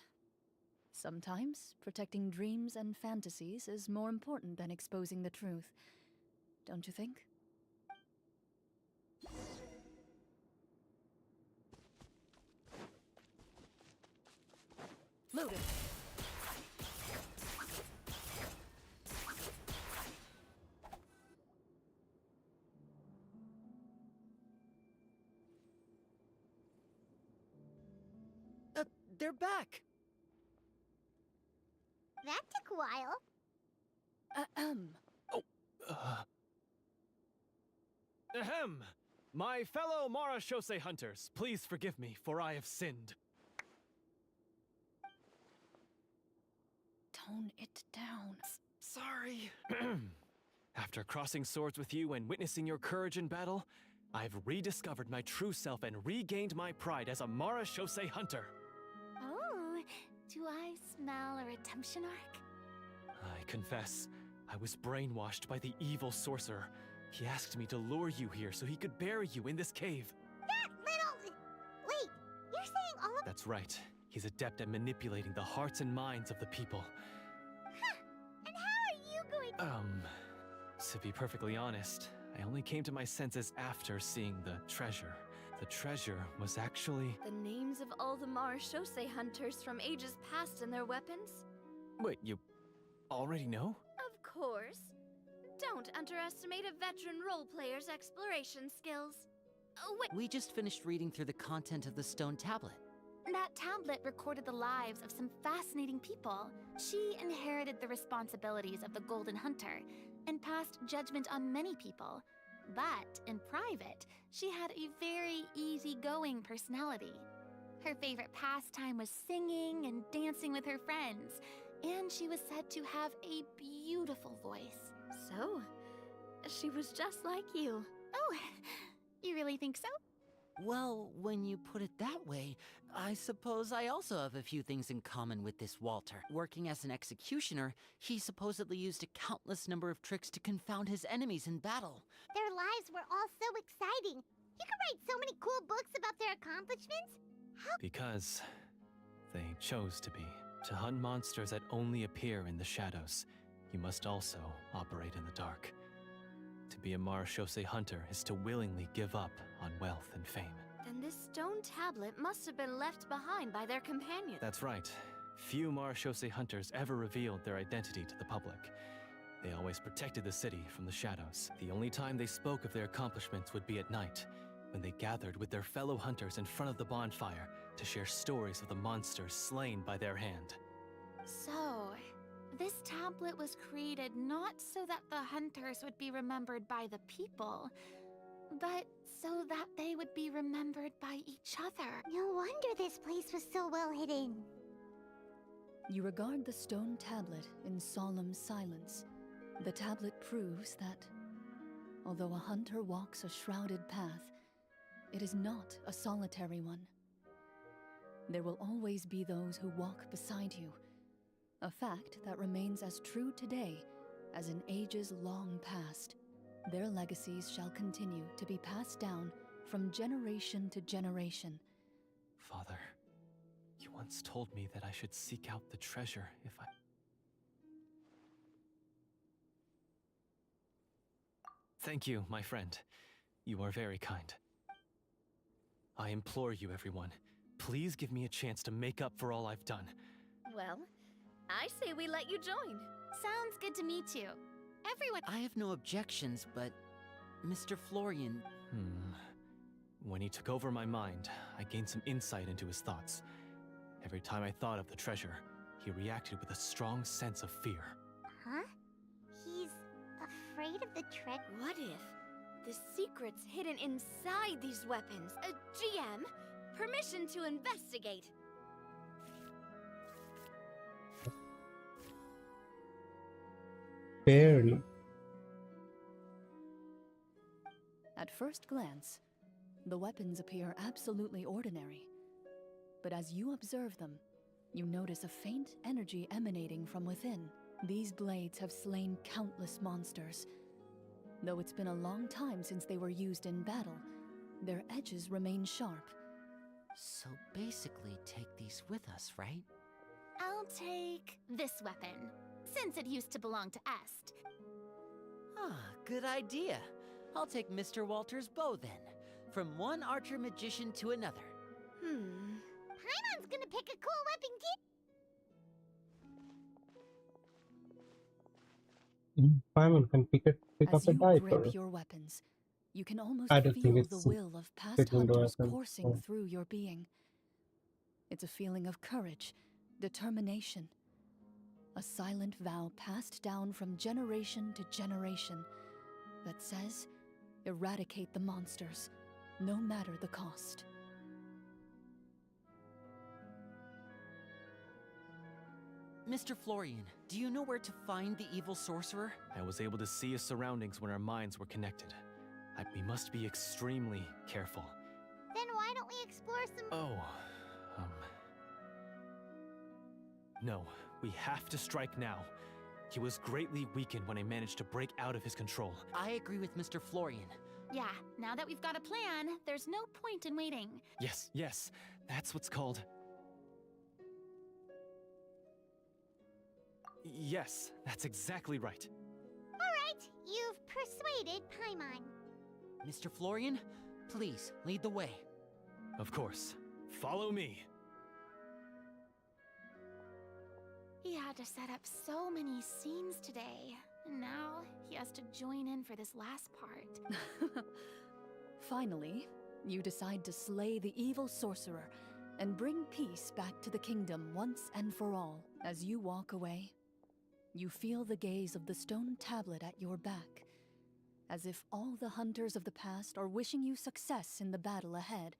Speaker 2: Sometimes, protecting dreams and fantasies is more important than exposing the truth. Don't you think? Loaded.
Speaker 5: They're back!
Speaker 3: That took a while.
Speaker 9: Ahem! My fellow Marashose hunters, please forgive me, for I have sinned.
Speaker 2: Tone it down.
Speaker 9: Sorry. After crossing swords with you and witnessing your courage in battle, I've rediscovered my true self and regained my pride as a Marashose hunter.
Speaker 4: Oh, do I smell a redemption arc?
Speaker 9: I confess, I was brainwashed by the evil sorcerer. He asked me to lure you here so he could bury you in this cave.
Speaker 3: That little... Wait, you're saying all of...
Speaker 9: That's right. He's adept at manipulating the hearts and minds of the people.
Speaker 3: Huh. And how are you going to...
Speaker 9: To be perfectly honest, I only came to my senses after seeing the treasure. The treasure was actually...
Speaker 7: The names of all the Marashose hunters from ages past and their weapons?
Speaker 9: Wait, you already know?
Speaker 7: Of course. Don't underestimate a veteran role player's exploration skills. Oh, wait.
Speaker 5: We just finished reading through the content of the stone tablet.
Speaker 4: That tablet recorded the lives of some fascinating people. She inherited the responsibilities of the Golden Hunter and passed judgment on many people. But in private, she had a very easygoing personality. Her favorite pastime was singing and dancing with her friends, and she was said to have a beautiful voice.
Speaker 7: So, she was just like you.
Speaker 4: Oh, you really think so?
Speaker 5: Well, when you put it that way, I suppose I also have a few things in common with this Walter. Working as an executioner, he supposedly used a countless number of tricks to confound his enemies in battle.
Speaker 3: Their lives were all so exciting. You could write so many cool books about their accomplishments. How...
Speaker 9: Because they chose to be. To hunt monsters that only appear in the shadows, you must also operate in the dark. To be a Marashose hunter is to willingly give up on wealth and fame.
Speaker 7: Then this stone tablet must have been left behind by their companions.
Speaker 9: That's right. Few Marashose hunters ever revealed their identity to the public. They always protected the city from the shadows. The only time they spoke of their accomplishments would be at night, when they gathered with their fellow hunters in front of the bonfire to share stories of the monsters slain by their hand.
Speaker 4: So, this tablet was created not so that the hunters would be remembered by the people, but so that they would be remembered by each other.
Speaker 3: No wonder this place was so well hidden.
Speaker 2: You regard the stone tablet in solemn silence. The tablet proves that, although a hunter walks a shrouded path, it is not a solitary one. There will always be those who walk beside you, a fact that remains as true today as in ages long past. Their legacies shall continue to be passed down from generation to generation.
Speaker 9: Father, you once told me that I should seek out the treasure if I... Thank you, my friend. You are very kind. I implore you, everyone, please give me a chance to make up for all I've done.
Speaker 7: Well, I say we let you join.
Speaker 4: Sounds good to me too. Everyone.
Speaker 5: I have no objections, but Mr. Florian...
Speaker 9: When he took over my mind, I gained some insight into his thoughts. Every time I thought of the treasure, he reacted with a strong sense of fear.
Speaker 3: Huh? He's afraid of the treasure?
Speaker 7: What if the secret's hidden inside these weapons? GM, permission to investigate.
Speaker 6: Barely.
Speaker 2: At first glance, the weapons appear absolutely ordinary. But as you observe them, you notice a faint energy emanating from within. These blades have slain countless monsters. Though it's been a long time since they were used in battle, their edges remain sharp.
Speaker 5: So basically take these with us, right?
Speaker 4: I'll take this weapon, since it used to belong to Est.
Speaker 5: Ah, good idea. I'll take Mr. Walter's bow then. From one archer magician to another.
Speaker 3: Paimon's gonna pick a cool weapon too.
Speaker 6: Paimon can pick up
Speaker 2: As
Speaker 6: a
Speaker 2: you
Speaker 6: diaper.
Speaker 2: grip your weapons, you can almost
Speaker 6: I don't think
Speaker 2: feel
Speaker 6: it's
Speaker 2: the will of past
Speaker 6: fitting the
Speaker 2: hunters
Speaker 6: weapon.
Speaker 2: coursing
Speaker 6: Oh.
Speaker 2: through your being. It's a feeling of courage, determination. A silent vow passed down from generation to generation that says, eradicate the monsters, no matter the cost.
Speaker 5: Mr. Florian, do you know where to find the evil sorcerer?
Speaker 9: I was able to see his surroundings when our minds were connected. We must be extremely careful.
Speaker 3: Then why don't we explore some...
Speaker 9: No, we have to strike now. He was greatly weakened when I managed to break out of his control.
Speaker 5: I agree with Mr. Florian.
Speaker 4: Yeah, now that we've got a plan, there's no point in waiting.
Speaker 9: Yes, that's what's called... Yes, that's exactly right.
Speaker 3: Alright, you've persuaded Paimon.
Speaker 5: Mr. Florian, please lead the way.
Speaker 9: Of course. Follow me.
Speaker 4: He had to set up so many scenes today. And now he has to join in for this last part.
Speaker 2: Finally, you decide to slay the evil sorcerer and bring peace back to the kingdom once and for all. As you walk away, you feel the gaze of the stone tablet at your back, as if all the hunters of the past are wishing you success in the battle ahead,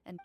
Speaker 2: and...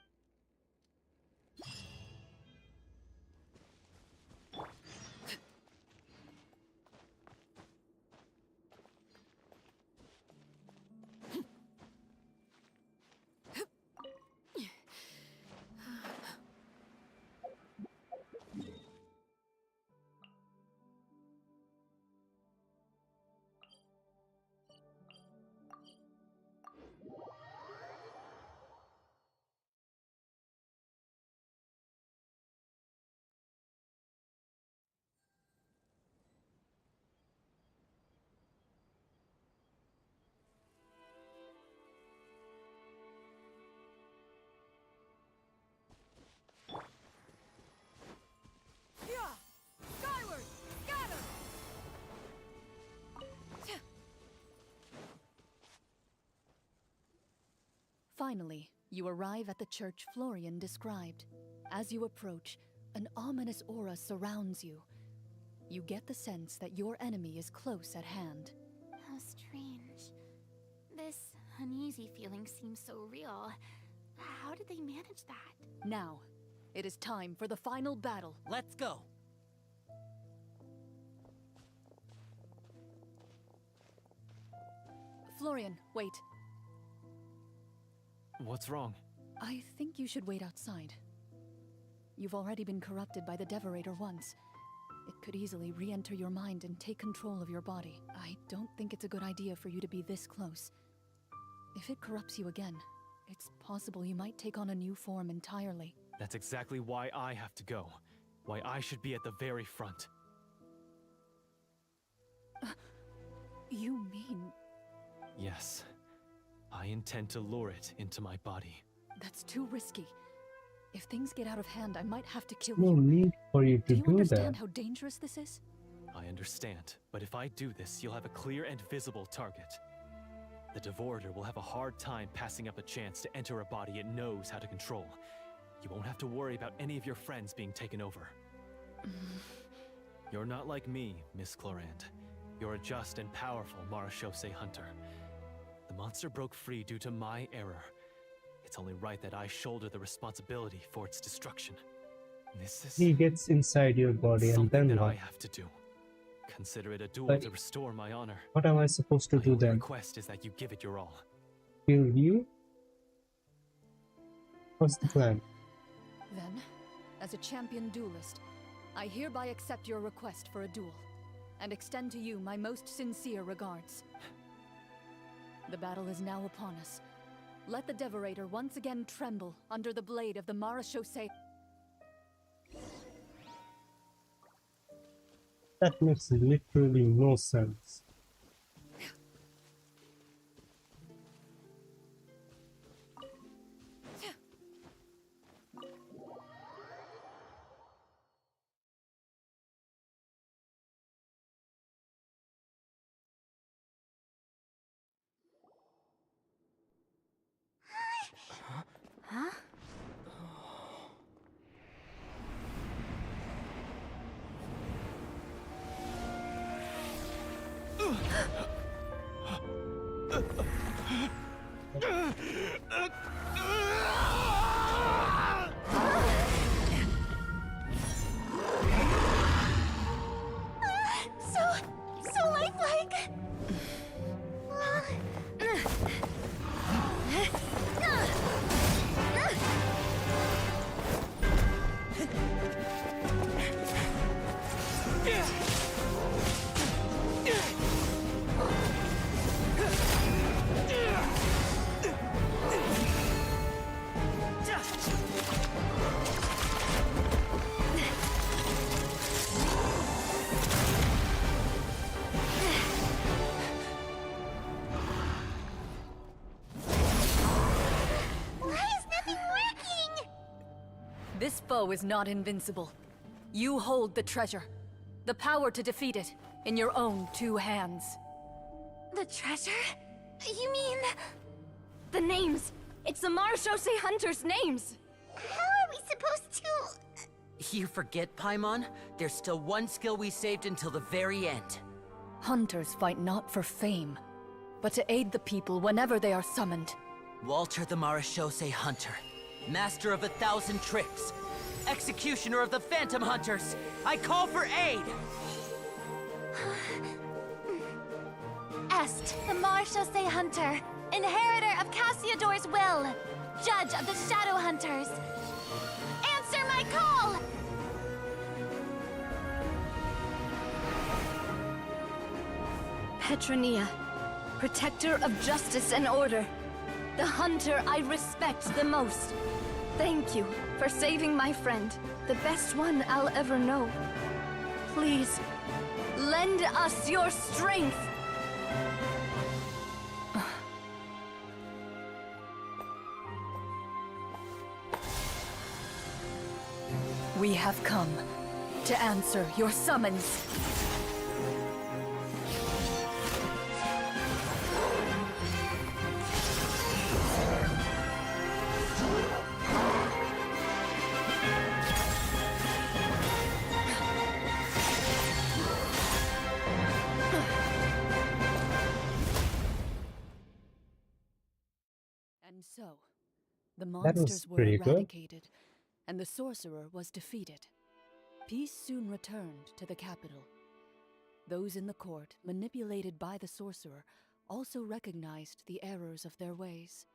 Speaker 2: Finally, you arrive at the church Florian described. As you approach, an ominous aura surrounds you. You get the sense that your enemy is close at hand.
Speaker 4: How strange. This uneasy feeling seems so real. How did they manage that?
Speaker 2: Now, it is time for the final battle.
Speaker 5: Let's go.
Speaker 2: Florian, wait.
Speaker 9: What's wrong?
Speaker 2: I think you should wait outside. You've already been corrupted by the Devorator once. It could easily re-enter your mind and take control of your body. I don't think it's a good idea for you to be this close. If it corrupts you again, it's possible you might take on a new form entirely.
Speaker 9: That's exactly why I have to go. Why I should be at the very front.
Speaker 2: You mean...
Speaker 9: Yes. I intend to lure it into my body.
Speaker 2: That's too risky. If things get out of hand, I might have to kill
Speaker 6: No
Speaker 2: you.
Speaker 6: need for you to
Speaker 2: Do you
Speaker 6: do
Speaker 2: understand
Speaker 6: that.
Speaker 2: how dangerous this is?
Speaker 9: I understand, but if I do this, you'll have a clear and visible target. The Devorator will have a hard time passing up a chance to enter a body it knows how to control. You won't have to worry about any of your friends being taken over. You're not like me, Miss CLORINDE. You're a just and powerful Marechaussee hunter. The monster broke free due to my error. It's only right that I shoulder the responsibility for its destruction. This is
Speaker 6: He gets inside your body and
Speaker 9: something
Speaker 6: then
Speaker 9: that I
Speaker 6: what?
Speaker 9: have to do. Consider it a duel
Speaker 6: But-
Speaker 9: to restore my honor.
Speaker 6: What am I supposed to
Speaker 9: My
Speaker 6: do
Speaker 9: only
Speaker 6: then?
Speaker 9: request is that you give it your all.
Speaker 6: Kill you? What's the plan?
Speaker 2: Then, as a champion duelist, I hereby accept your request for a duel, and extend to you my most sincere regards. The battle is now upon us. Let the Devorator once again tremble under the blade of the Marechaussee.
Speaker 6: That makes literally no sense.
Speaker 7: Huh?
Speaker 3: So lifelike. Why is nothing working?
Speaker 2: This foe is not invincible. You hold the treasure, the power to defeat it, in your own two hands.
Speaker 7: The treasure? You mean... The names! It's the Marechaussee Hunters' names!
Speaker 3: How are we supposed to...
Speaker 5: You forget, Paimon? There's still one skill we saved until the very end.
Speaker 2: Hunters fight not for fame, but to aid the people whenever they are summoned.
Speaker 5: Walter the Marechaussee Hunter, master of 1,000 tricks, executioner of the Phantom Hunters, I call for aid!
Speaker 3: Est, the Marechaussee Hunter, inheritor of Cassiodor's will, judge of the Shadow Hunters. Answer my call!
Speaker 7: Petronia, protector of justice and order. The hunter I respect the most. Thank you for saving my friend, the best one I'll ever know. Please, lend us your strength!
Speaker 2: We have come to answer your summons. And so, the
Speaker 6: That was
Speaker 2: monsters were
Speaker 6: pretty good.
Speaker 2: eradicated, and the sorcerer was defeated. Peace soon returned to the capital. Those in the court, manipulated by the sorcerer, also recognized the errors of their ways.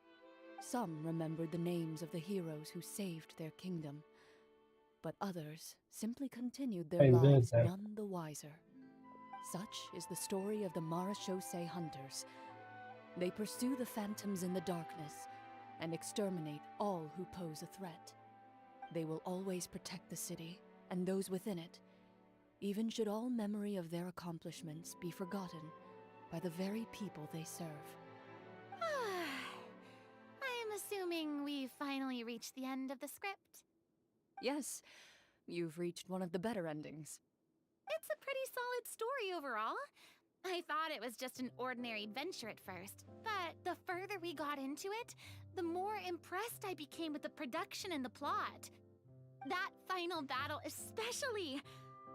Speaker 2: Some remembered the names of the heroes who saved their kingdom, but others simply continued their
Speaker 6: I enjoyed
Speaker 2: lives
Speaker 6: that.
Speaker 2: none the wiser. Such is the story of the Marechaussee Hunters. They pursue the phantoms in the darkness and exterminate all who pose a threat. They will always protect the city and those within it, even should all memory of their accomplishments be forgotten by the very people they serve.
Speaker 4: I am assuming we've finally reached the end of the script.
Speaker 2: Yes, you've reached one of the better endings.
Speaker 4: It's a pretty solid story overall. I thought it was just an ordinary adventure at first, but the further we got into it, the more impressed I became with the production and the plot. That final battle especially.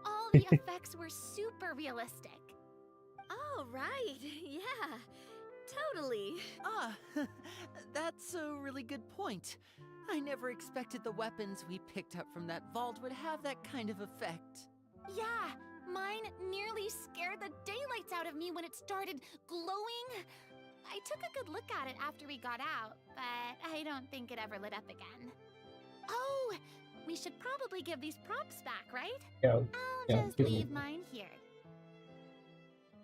Speaker 4: All the effects were super realistic.
Speaker 7: Oh, right. Yeah, totally.
Speaker 5: Ah, that's a really good point. I never expected the weapons we picked up from that vault would have that kind of effect.
Speaker 4: Yeah, mine nearly scared the daylights out of me when it started glowing. I took a good look at it after we got out, but I don't think it ever lit up again. Oh, we should probably give these props back, right?
Speaker 6: Yeah,
Speaker 4: I'll just
Speaker 6: give
Speaker 4: leave
Speaker 6: me.
Speaker 4: mine here.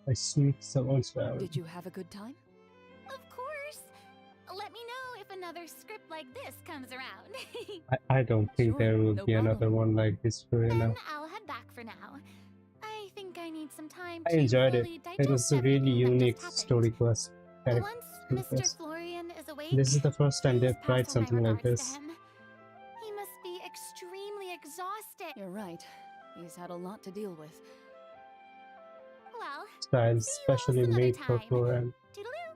Speaker 6: I sneak someone's down.
Speaker 2: Did you have a good time?
Speaker 4: Of course. Let me know if another script like this comes around.
Speaker 6: I don't think
Speaker 2: Sure,
Speaker 6: there will
Speaker 2: no
Speaker 6: be another
Speaker 2: problem.
Speaker 6: one like this for you
Speaker 4: Then
Speaker 6: now.
Speaker 4: I'll head back for now. I think I need some time
Speaker 6: I
Speaker 4: to
Speaker 6: enjoyed it.
Speaker 4: really digest
Speaker 6: It was a really
Speaker 4: everything that
Speaker 6: unique
Speaker 4: just
Speaker 6: story
Speaker 4: happened.
Speaker 6: quest. Character
Speaker 4: Once
Speaker 6: story
Speaker 4: Mr.
Speaker 6: quest.
Speaker 4: Florian is awake,
Speaker 6: This is the first time
Speaker 4: please
Speaker 6: they've tried
Speaker 4: pass on my
Speaker 6: something like
Speaker 4: regards
Speaker 6: this.
Speaker 4: to him. He must be extremely exhausted.
Speaker 2: You're right. He's had a lot to deal with.
Speaker 4: Well,
Speaker 6: Style
Speaker 4: see you all
Speaker 6: specially
Speaker 4: some other
Speaker 6: made for
Speaker 4: time.
Speaker 6: Florian.
Speaker 4: Toodaloo.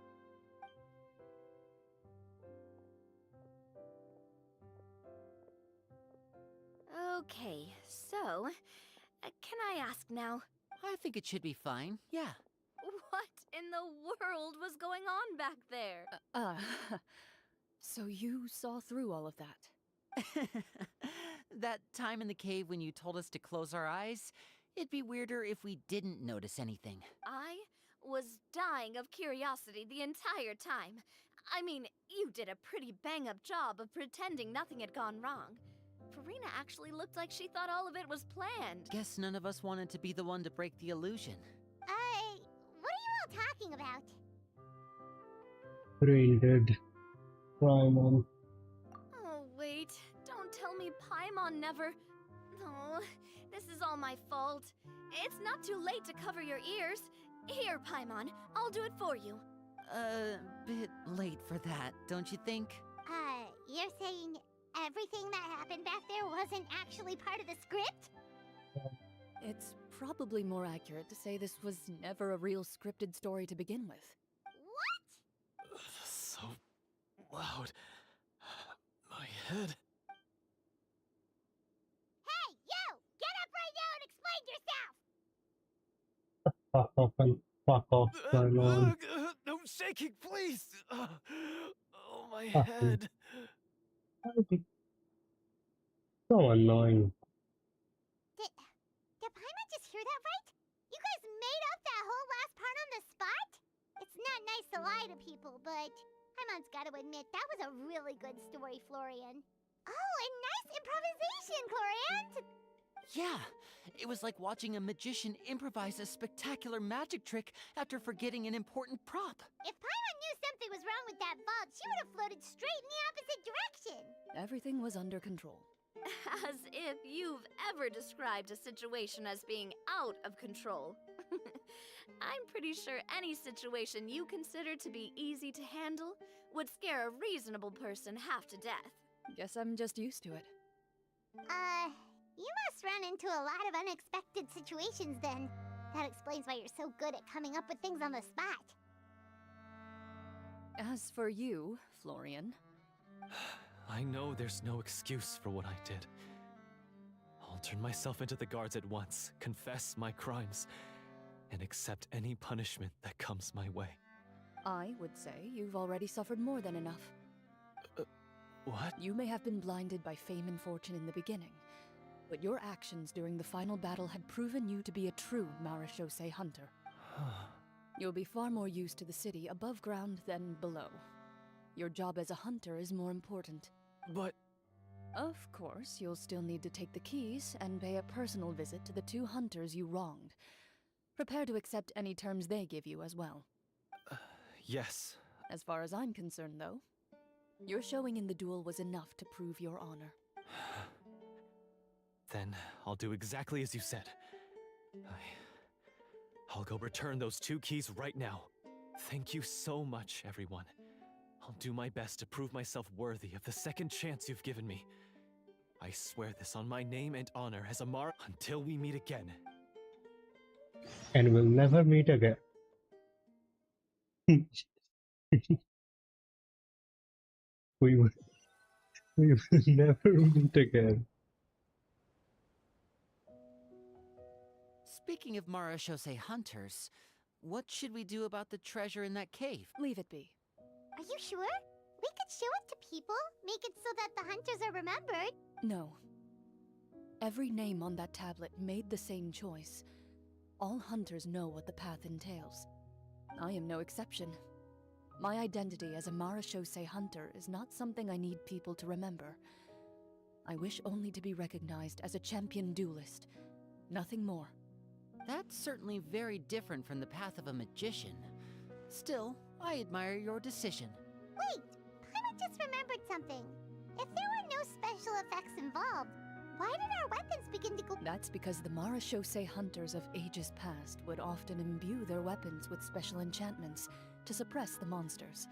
Speaker 7: Okay, so, can I ask now,
Speaker 5: I think it should be fine, yeah.
Speaker 7: what in the world was going on back there?
Speaker 2: So you saw through all of that?
Speaker 5: That time in the cave when you told us to close our eyes, it'd be weirder if we didn't notice anything.
Speaker 7: I was dying of curiosity the entire time. I mean, you did a pretty bang-up job of pretending nothing had gone wrong. Farina actually looked like she thought all of it was planned.
Speaker 5: Guess none of us wanted to be the one to break the illusion.
Speaker 3: What are you all talking about?
Speaker 6: Brain dead. Primon.
Speaker 7: Oh, wait. Don't tell me Paimon never... Oh, this is all my fault. It's not too late to cover your ears. Here, Paimon, I'll do it for you.
Speaker 5: Bit late for that, don't you think?
Speaker 3: You're saying everything that happened back there wasn't actually part of the script?
Speaker 2: It's probably more accurate to say this was never a real scripted story to begin with.
Speaker 3: What?
Speaker 9: So loud. My head.
Speaker 3: Hey, you! Get up right now and explain yourself!
Speaker 6: Fuck off and fuck off, Primon.
Speaker 9: No shaking, please. Oh, my
Speaker 6: Fuck you.
Speaker 9: head.
Speaker 6: So annoying.
Speaker 3: Did Paimon just hear that right? You guys made up that whole last part on the spot? It's not nice to lie to people, but Paimon's gotta admit, that was a really good story, Florian. Oh, and nice improvisation, Clorinde!
Speaker 5: Yeah, it was like watching a magician improvise a spectacular magic trick after forgetting an important prop.
Speaker 3: If Paimon knew something was wrong with that vault, she would have floated straight in the opposite direction!
Speaker 2: Everything was under control.
Speaker 7: As if you've ever described a situation as being out of control. I'm pretty sure any situation you consider to be easy to handle would scare a reasonable person half to death.
Speaker 2: Guess I'm just used to it.
Speaker 3: You must run into a lot of unexpected situations then. That explains why you're so good at coming up with things on the spot.
Speaker 2: As for you, Florian,
Speaker 9: I know there's no excuse for what I did. I'll turn myself into the guards at once, confess my crimes, and accept any punishment that comes my way.
Speaker 2: I would say you've already suffered more than enough.
Speaker 9: What?
Speaker 2: You may have been blinded by fame and fortune in the beginning, but your actions during the final battle had proven you to be a true Marechaussee hunter. You'll be far more used to the city above ground than below. Your job as a hunter is more important.
Speaker 9: But
Speaker 2: Of course, you'll still need to take the keys and pay a personal visit to the 2 hunters you wronged. Prepare to accept any terms they give you as well.
Speaker 9: yes.
Speaker 2: As far as I'm concerned, though, your showing in the duel was enough to prove your honor.
Speaker 9: Then I'll do exactly as you said. I'll go return those 2 keys right now. Thank you so much, everyone. I'll do my best to prove myself worthy of the second chance you've given me. I swear this on my name and honor as Amara until we meet again.
Speaker 6: And we'll never meet again. we will, we will never meet again.
Speaker 5: Speaking of Marashose hunters, what should we do about the treasure in that cave?
Speaker 2: Leave it be.
Speaker 3: Are you sure? We could show it to people, make it so that the hunters are remembered.
Speaker 2: No. Every name on that tablet made the same choice. All hunters know what the path entails. I am no exception. My identity as a Marashose hunter is not something I need people to remember. I wish only to be recognized as a champion duelist. Nothing more.
Speaker 5: That's certainly very different from the path of a magician. Still, I admire your decision.
Speaker 3: Wait, Paimon just remembered something. If there were no special effects involved, why did our weapons begin to go—
Speaker 2: That's because the Marashose hunters of ages past would often imbue their weapons with special enchantments to suppress the monsters.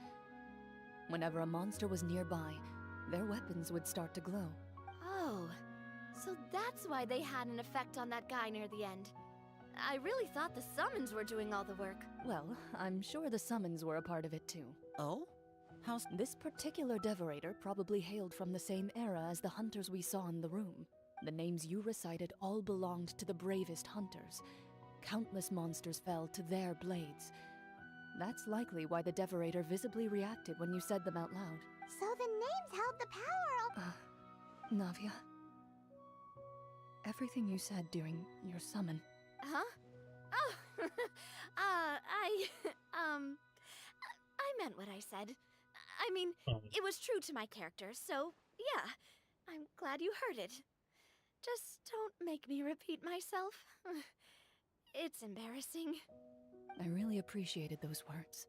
Speaker 2: Whenever a monster was nearby, their weapons would start to glow.
Speaker 7: Oh, so that's why they had an effect on that guy near the end. I really thought the summons were doing all the work.
Speaker 2: Well, I'm sure the summons were a part of it too.
Speaker 5: Oh? How's...
Speaker 2: This particular devorator probably hailed from the same era as the hunters we saw in the room. The names you recited all belonged to the bravest hunters. Countless monsters fell to their blades. That's likely why the devorator visibly reacted when you said them out loud.
Speaker 3: So the names held the power of—
Speaker 2: Navia. Everything you said during your summon.
Speaker 7: Huh? Oh, I meant what I said. I mean, it was true to my character, so yeah, I'm glad you heard it. Just don't make me repeat myself. It's embarrassing.
Speaker 2: I really appreciated those words.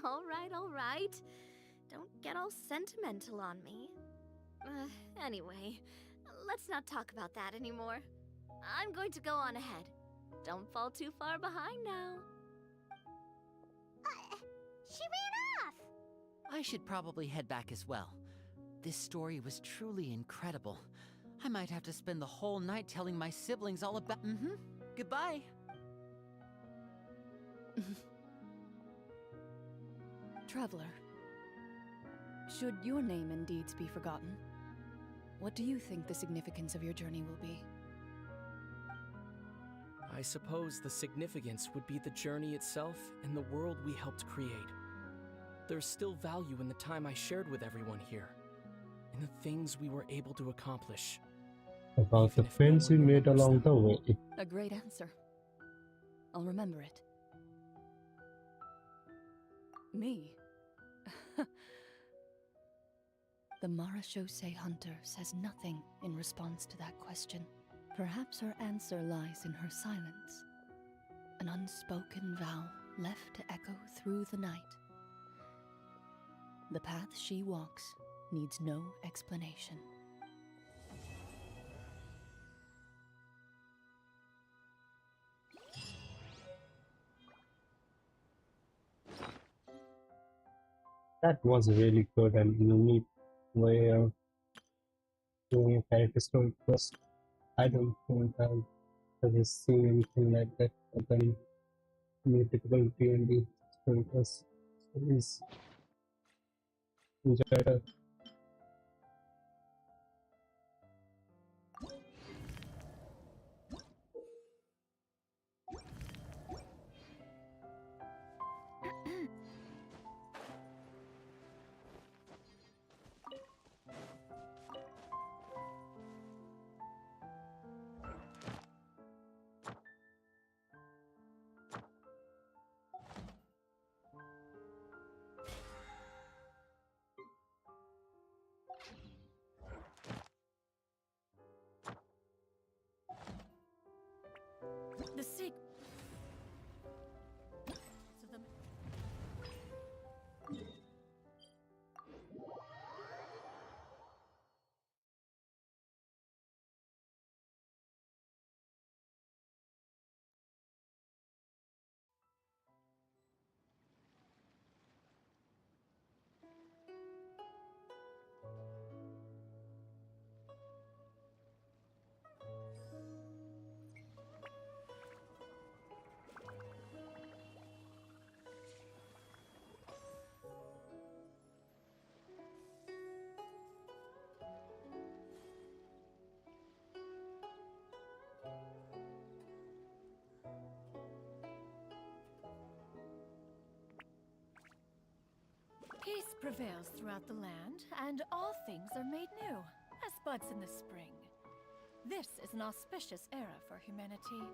Speaker 7: All right. Don't get all sentimental on me. Anyway, let's not talk about that anymore. I'm going to go on ahead. Don't fall too far behind now.
Speaker 3: She ran off!
Speaker 5: I should probably head back as well. This story was truly incredible. I might have to spend the whole night telling my siblings all about— Goodbye.
Speaker 2: Traveler, should your name and deeds be forgotten, what do you think the significance of your journey will be?
Speaker 10: I suppose the significance would be the journey itself and the world we helped create. There's still value in the time I shared with everyone here, in the things we were able to accomplish.
Speaker 6: About the friends we made along the way.
Speaker 2: A great answer. I'll remember it. Me? The Marashose hunter says nothing in response to that question. Perhaps her answer lies in her silence. An unspoken vow left to echo through the night. The path she walks needs no explanation.
Speaker 6: That was a really good and unique way of doing a character story because I don't think I've ever seen anything like that other than in a typical D&D story plus series. Enjoyed it.
Speaker 11: prevails throughout the land, and all things are made new, as buds in the spring. This is an auspicious era for humanity.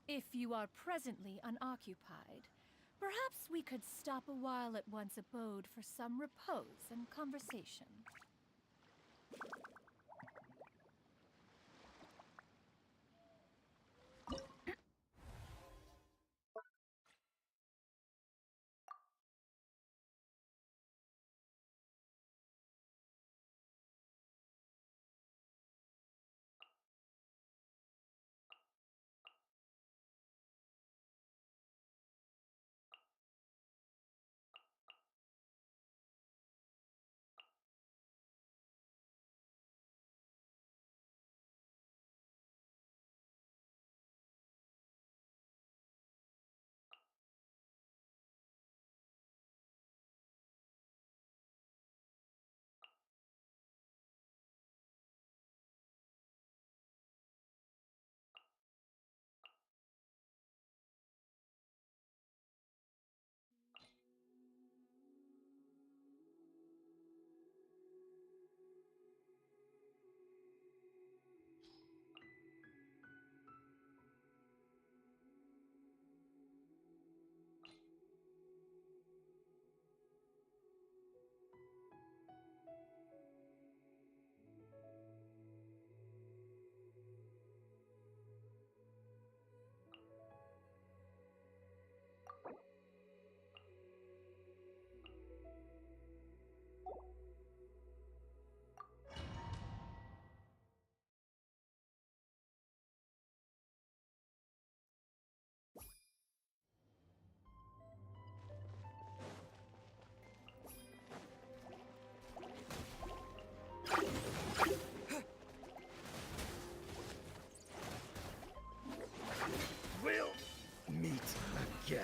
Speaker 11: If you are presently unoccupied, perhaps we could stop a while at one's abode for some repose and conversation.
Speaker 12: Again.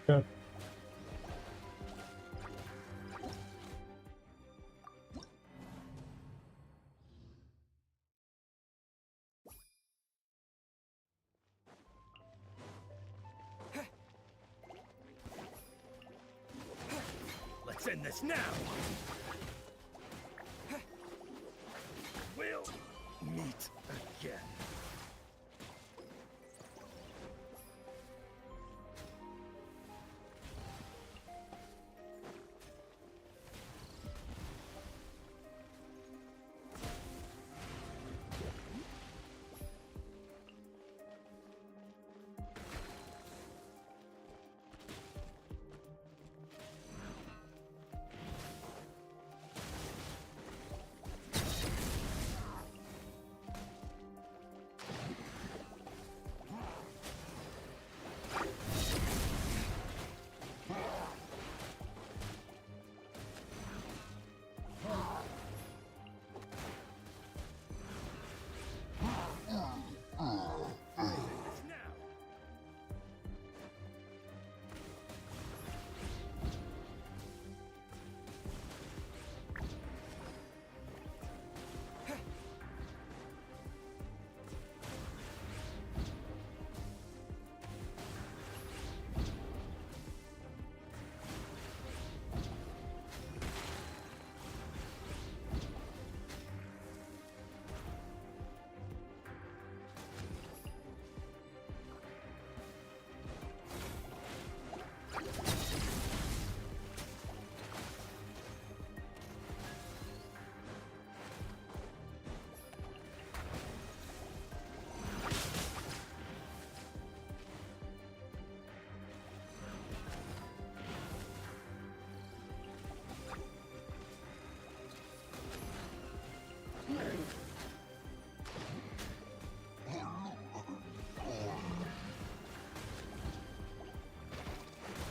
Speaker 6: Yeah.
Speaker 12: Let's end this now! We'll meet again.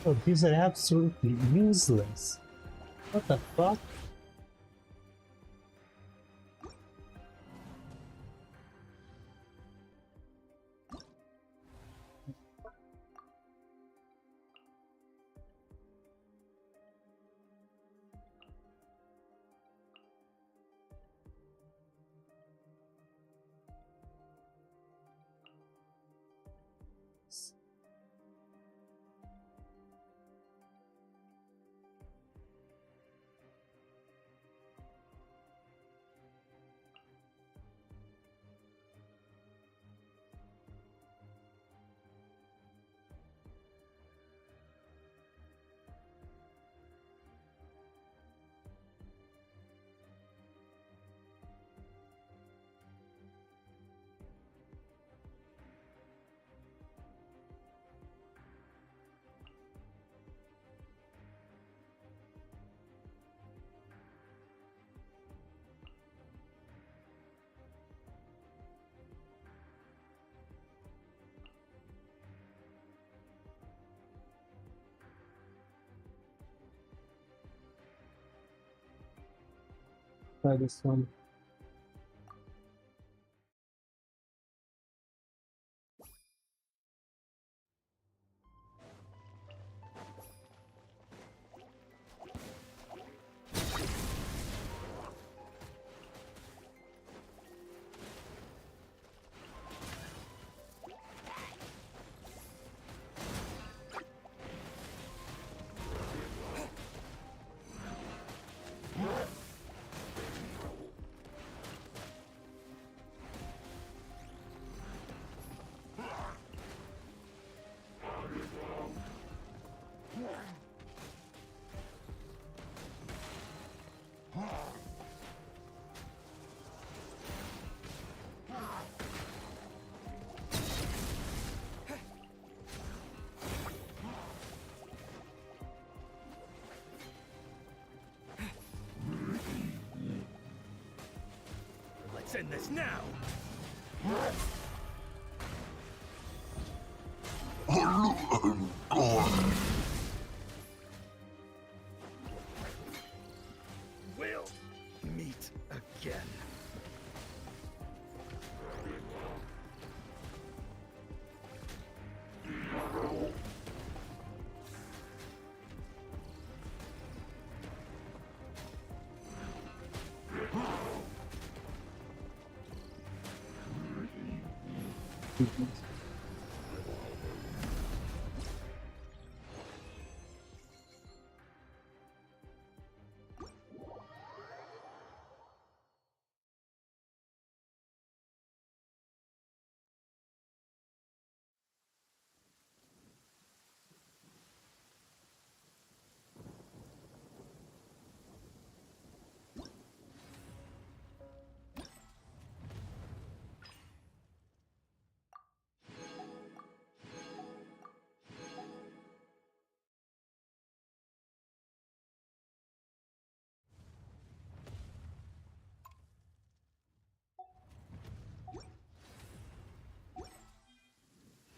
Speaker 6: Oh, these are absolutely useless. What the fuck? Try this one.
Speaker 12: Let's end this now! We'll meet again.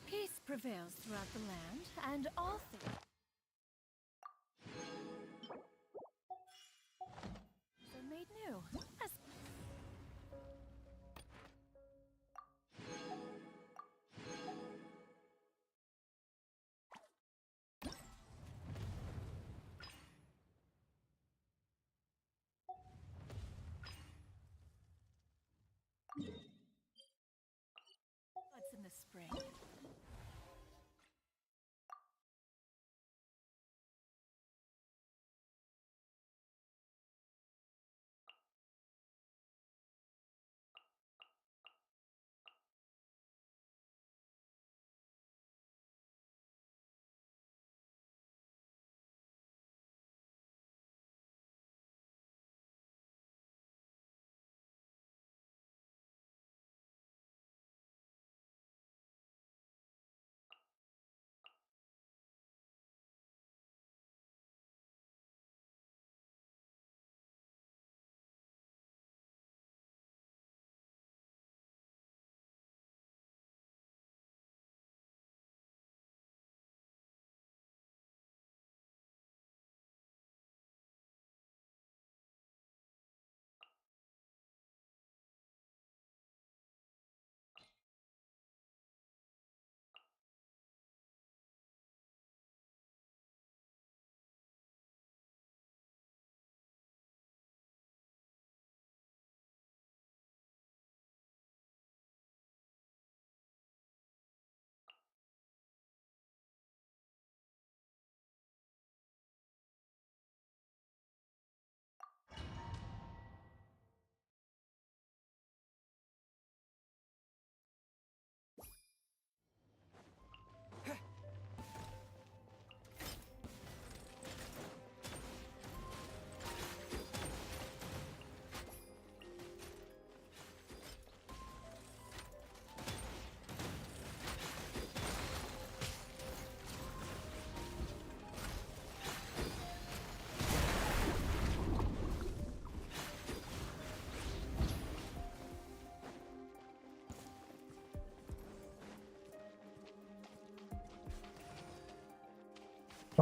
Speaker 11: Peace prevails throughout the land, and all things are made new. As buds in the spring.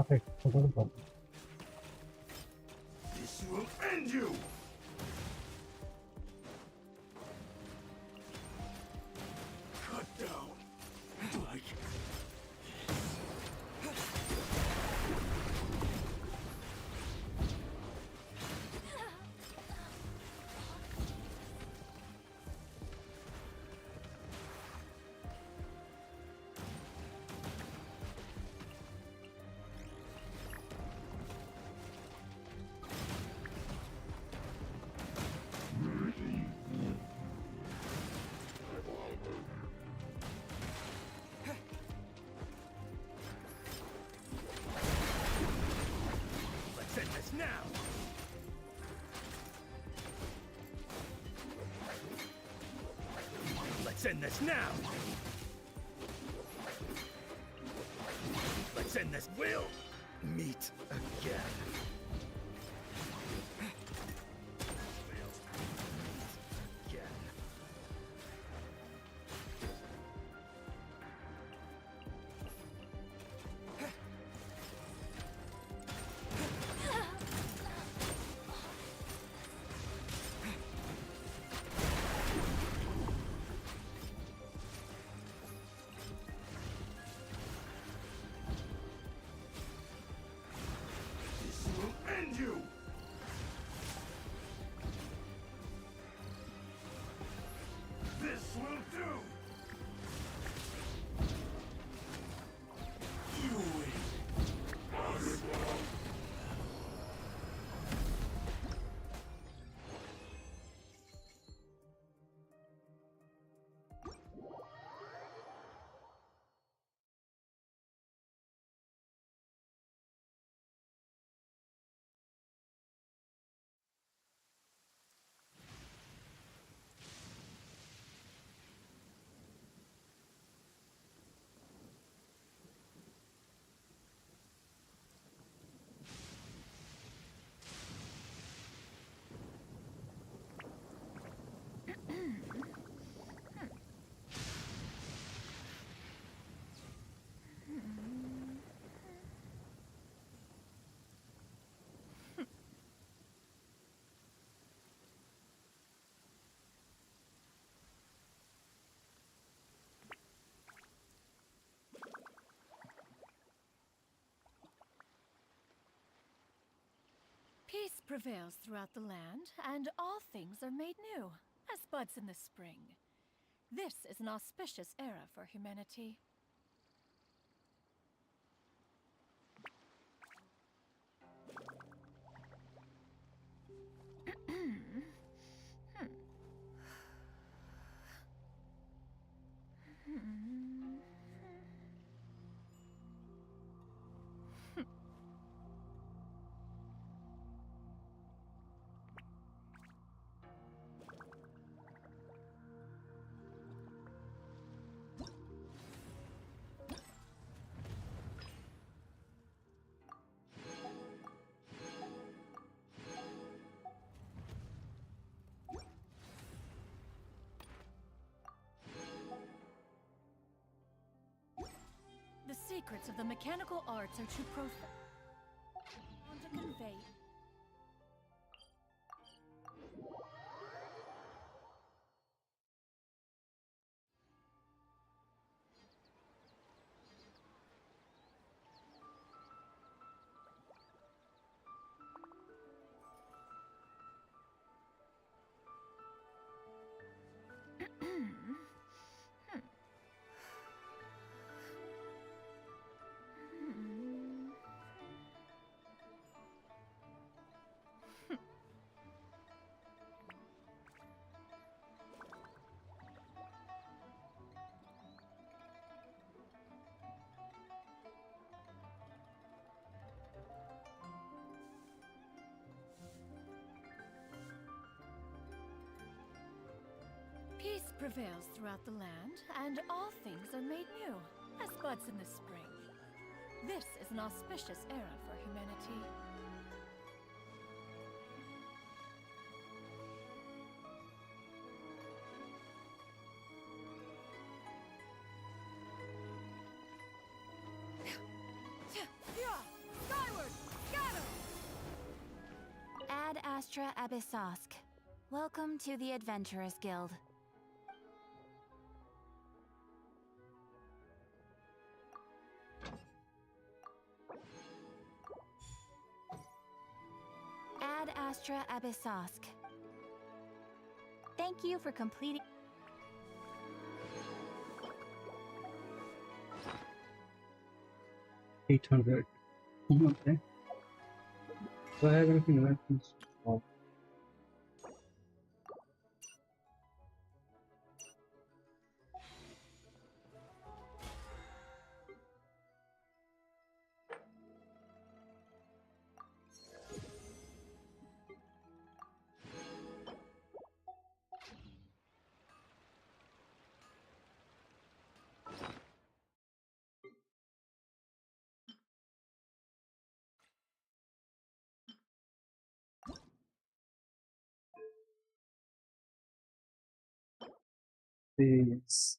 Speaker 6: fuck, I forgot about that.
Speaker 12: This will end you! Cut down. Like let's end this now! Let's end this now! Let's end this. We'll meet again. We'll meet again. This will end you! This will do! You win.
Speaker 11: Peace prevails throughout the land, and all things are made new, as buds in the spring. This is an auspicious era for humanity. The secrets of the mechanical arts are too profound to convey. Peace prevails throughout the land, and all things are made new, as buds in the spring. This is an auspicious era for humanity.
Speaker 4: Astra Abyssosk. Welcome to the Adventurers Guild. Ad Astra Abyssosk. Thank you for completing.
Speaker 6: 800. Okay. So I have everything left. Oh. This.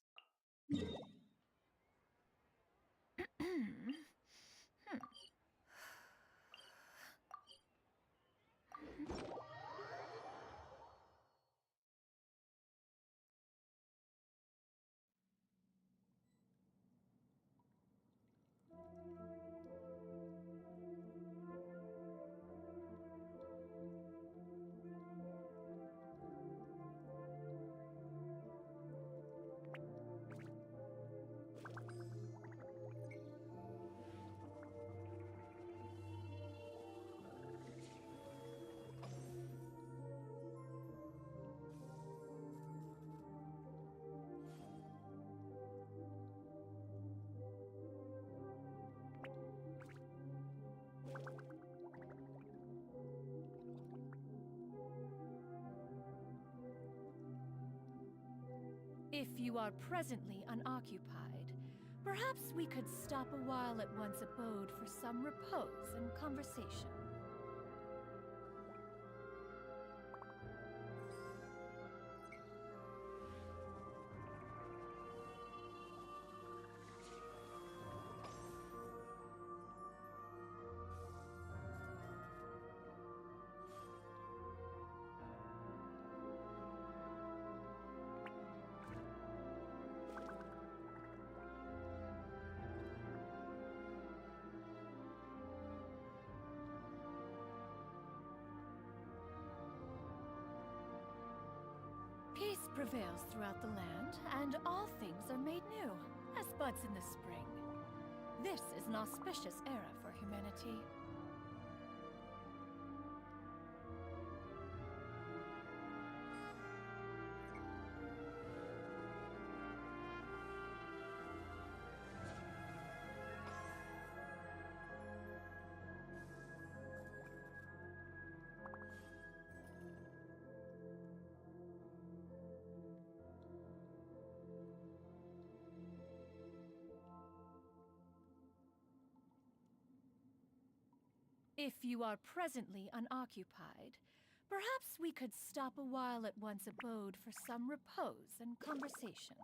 Speaker 11: If you are presently unoccupied, perhaps we could stop a while at one's abode for some repose and conversation. Peace prevails throughout the land, and all things are made new, as buds in the spring. This is an auspicious era for humanity. If you are presently unoccupied, perhaps we could stop a while at one's abode for some repose and conversation.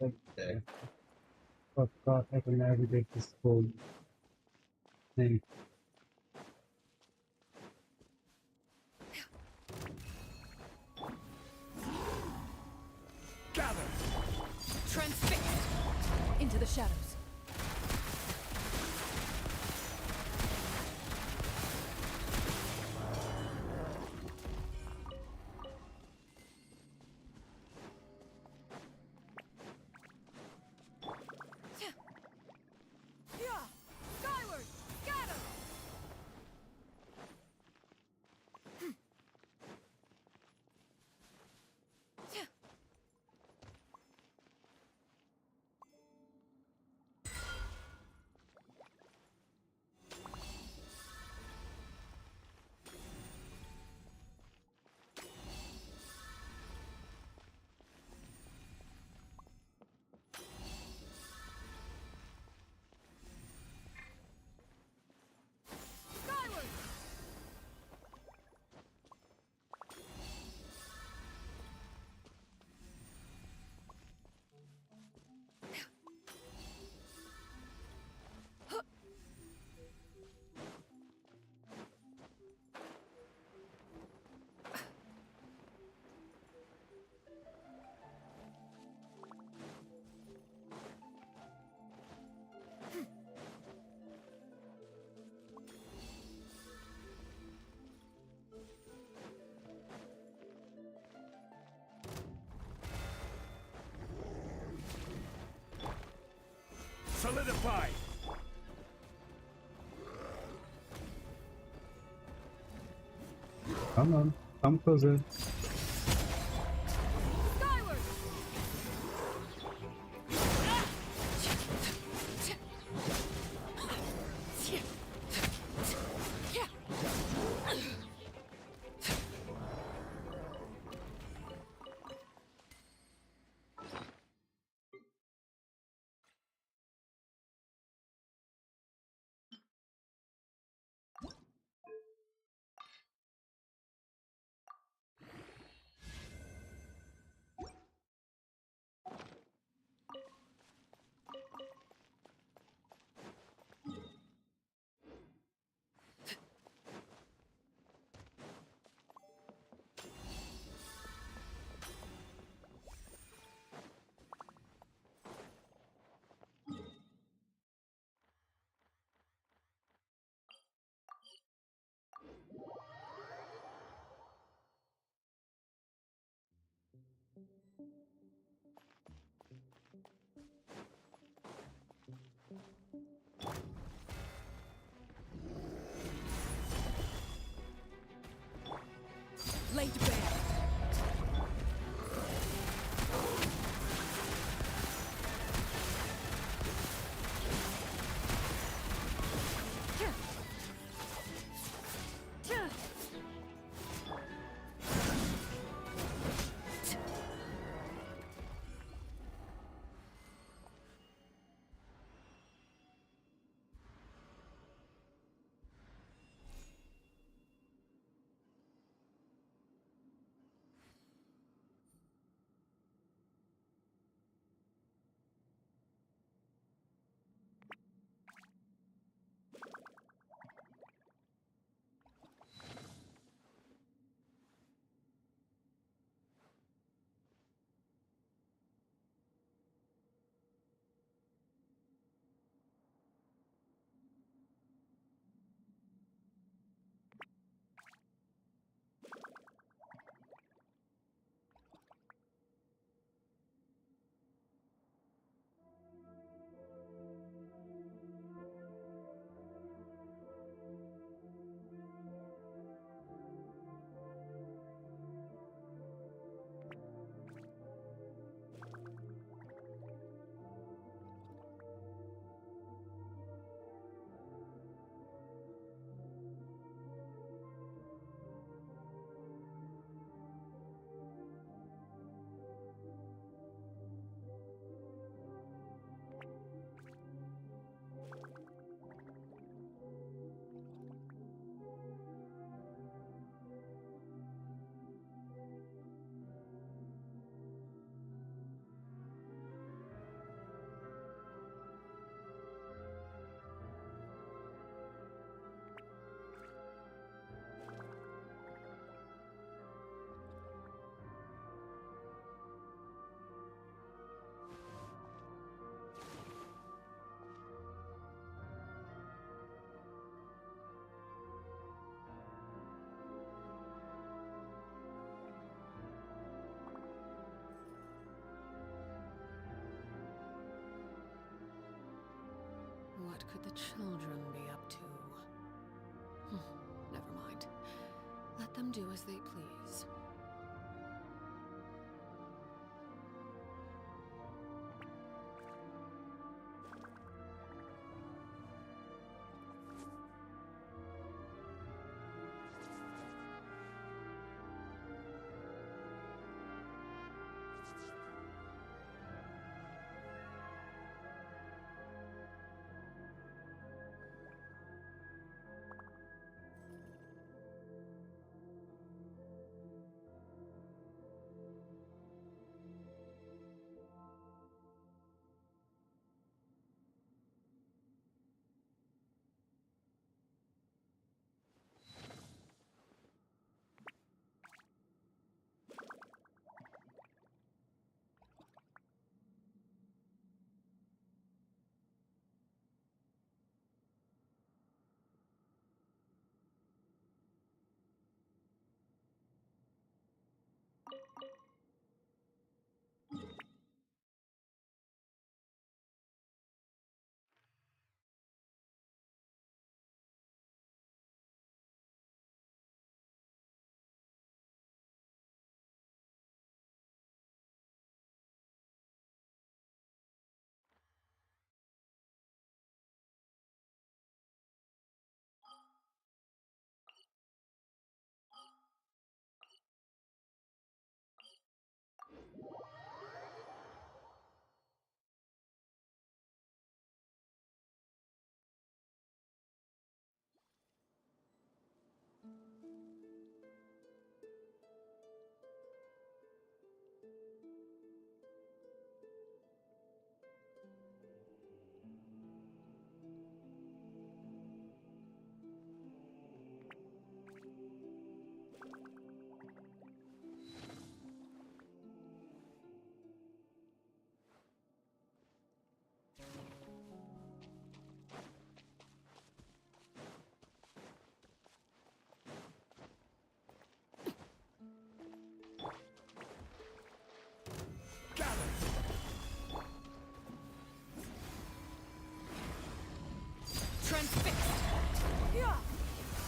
Speaker 6: Okay. Oh god, I can navigate this whole thing.
Speaker 12: Gather!
Speaker 8: Transfixed! Into the shadows.
Speaker 11: Skyward! Scatter!
Speaker 12: Solidified!
Speaker 6: Come on, come closer.
Speaker 11: Laid bare.
Speaker 13: What could the children be up to? Never mind. Let them do as they please.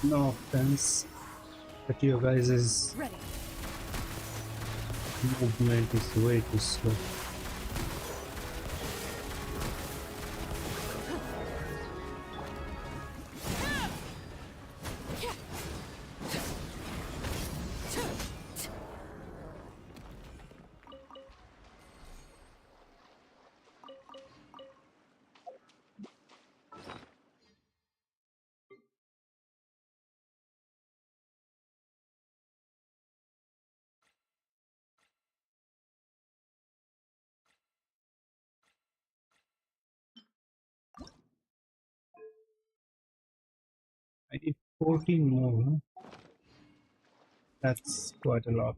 Speaker 6: No offense, but your guys'
Speaker 8: Ready.
Speaker 6: movement is way too slow. I need 14 more. Huh? That's quite a lot.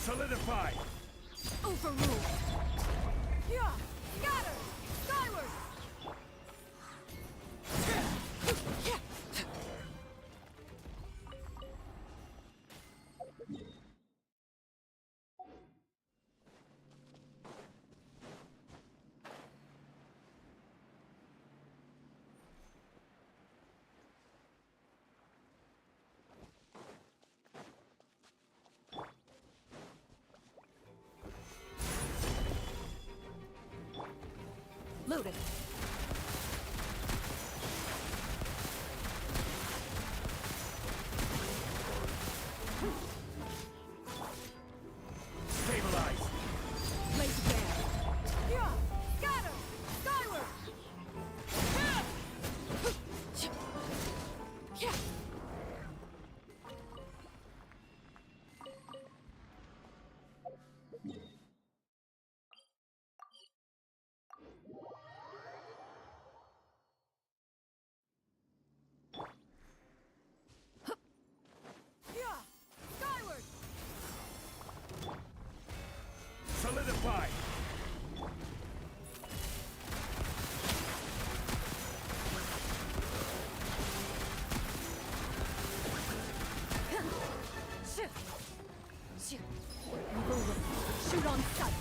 Speaker 12: Solidify!
Speaker 11: Overruled. Yeah! Scatter! Skyward!
Speaker 8: Loaded.
Speaker 12: Stabilize!
Speaker 11: Laser bear! Yeah! Scatter! Skyward! Yeah! Yeah! Skyward!
Speaker 12: Solidify!
Speaker 8: Shoot on sight.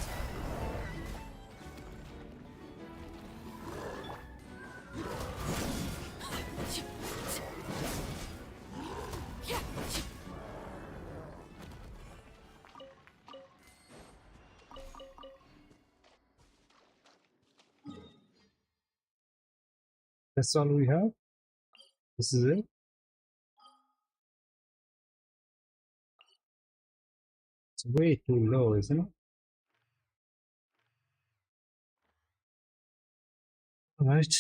Speaker 6: That's all we have. This is it. It's way too low, isn't it? All right.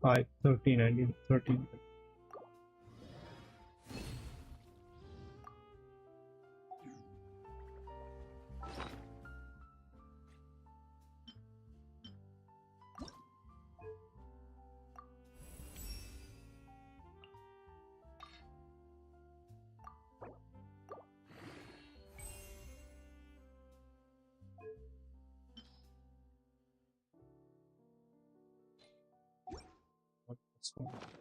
Speaker 6: Five, 13, I need 13. one.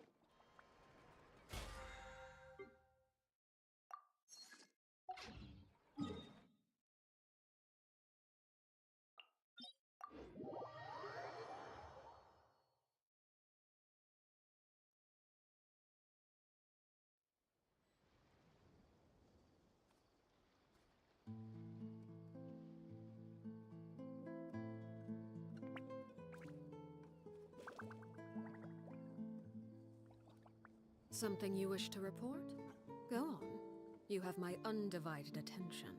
Speaker 13: Something you wish to report? Go on. You have my undivided attention.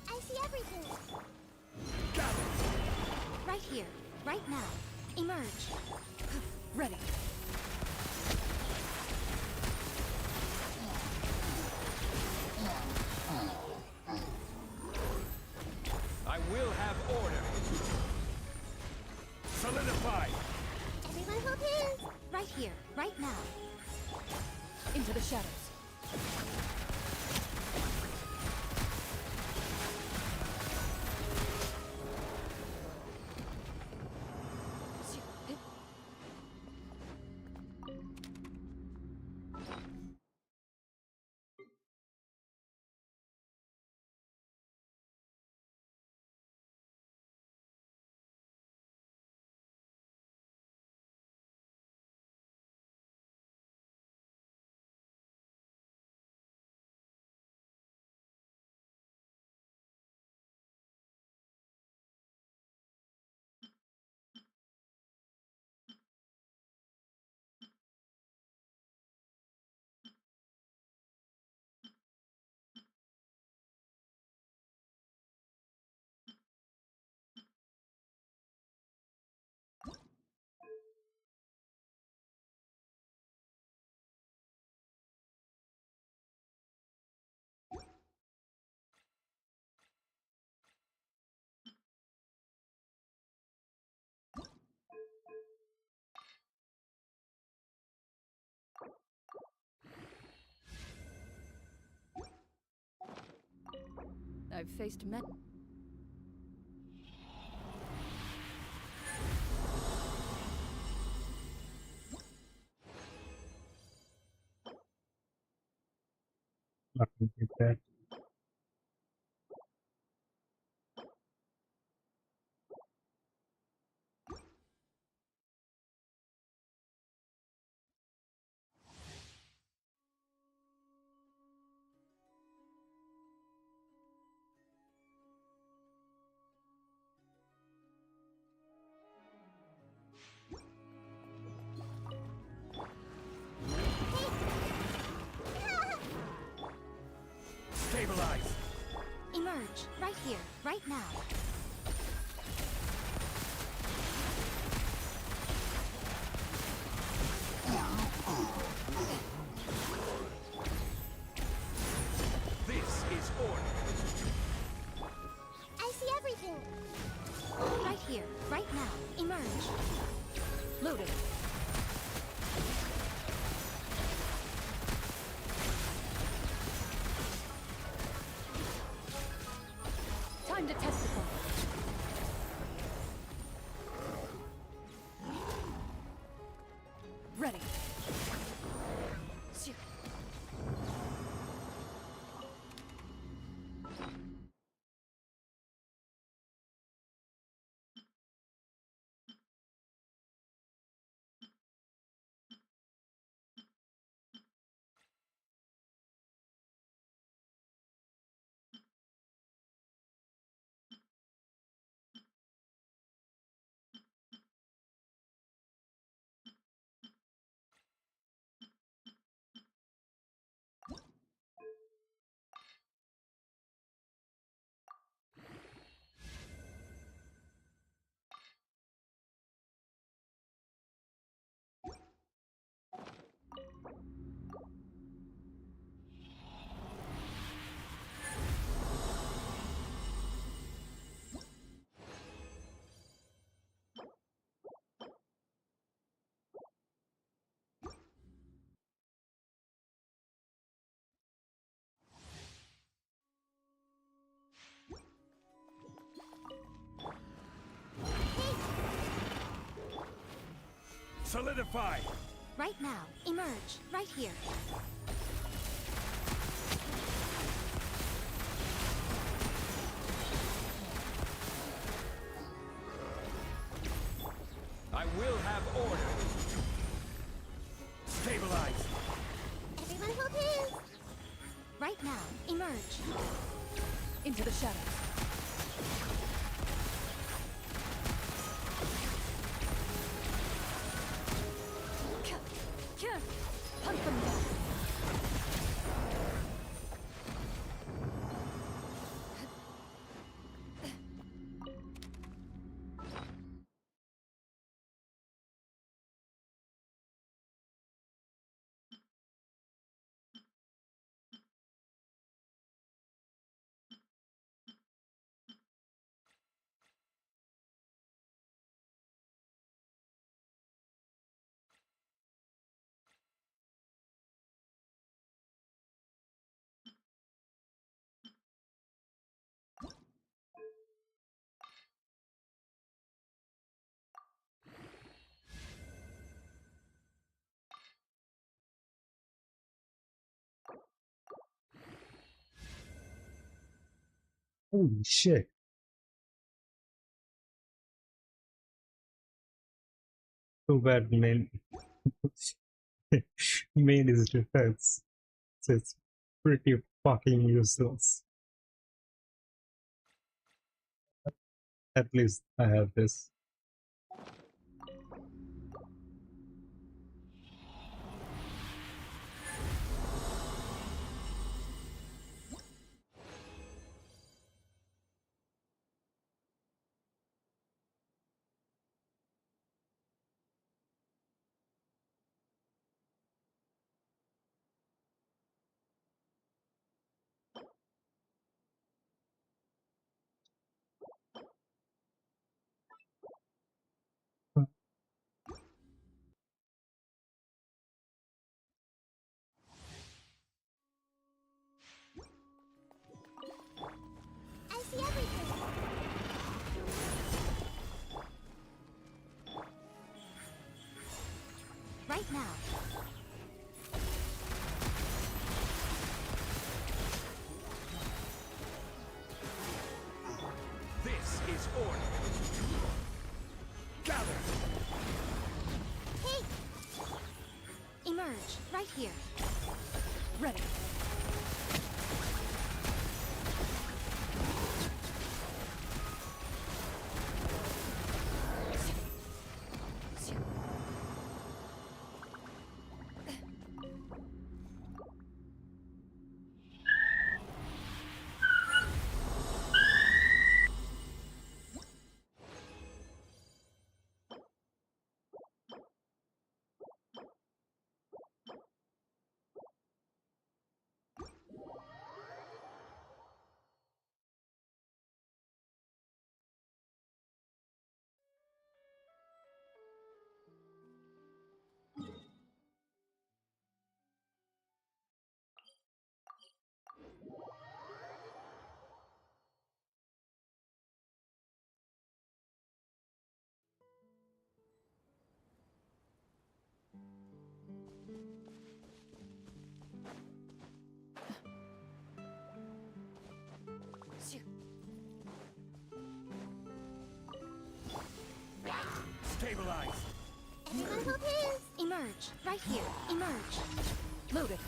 Speaker 3: I see everything.
Speaker 1: Right here, right now. Emerge.
Speaker 8: Ready.
Speaker 12: I will have order. Solidify.
Speaker 3: Everyone hold hands.
Speaker 1: Right here, right now.
Speaker 8: Into the shadows. I've faced men.
Speaker 6: Nothing like that.
Speaker 12: Stabilize!
Speaker 1: Emerge, right here, right now.
Speaker 12: This is order!
Speaker 3: I see everything.
Speaker 1: Right here, right now. Emerge.
Speaker 2: Loaded. Time to testify. Ready.
Speaker 12: Solidify!
Speaker 1: Right now. Emerge, right here.
Speaker 12: I will have order! Stabilize!
Speaker 3: Everyone hold hands.
Speaker 1: Right now. Emerge.
Speaker 2: Into the shadows. Hunt them down.
Speaker 6: Holy shit. Too bad main main is defense. So it's pretty fucking useless. At least I have this.
Speaker 3: I see everything.
Speaker 1: Right now.
Speaker 12: order. Gather.
Speaker 7: Hey! Emerge, right here.
Speaker 8: Ready.
Speaker 12: Stabilize.
Speaker 7: Everyone hold hands. Emerge, right here. Emerge.
Speaker 8: Loaded.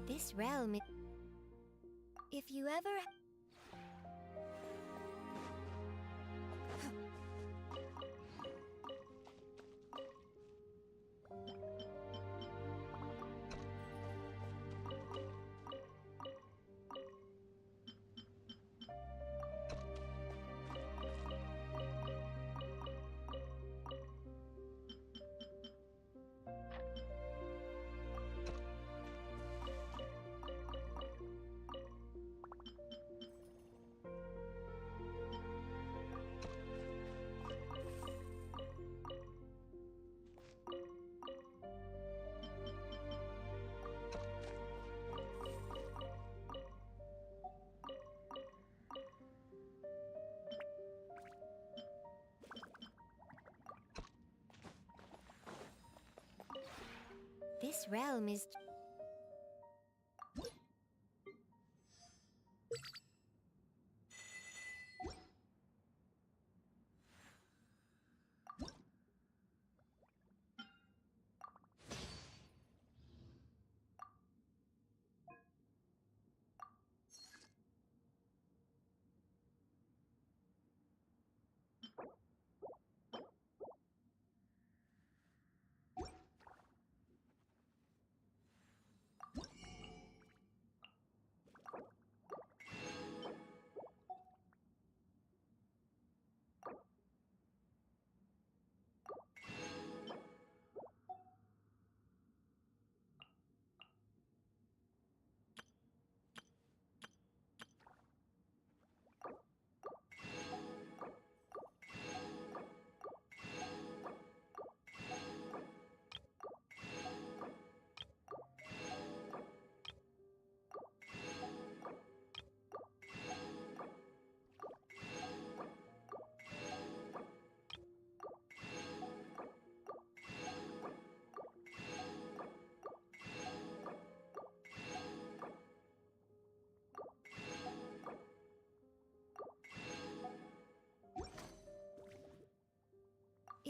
Speaker 7: This realm if you ever... This realm is...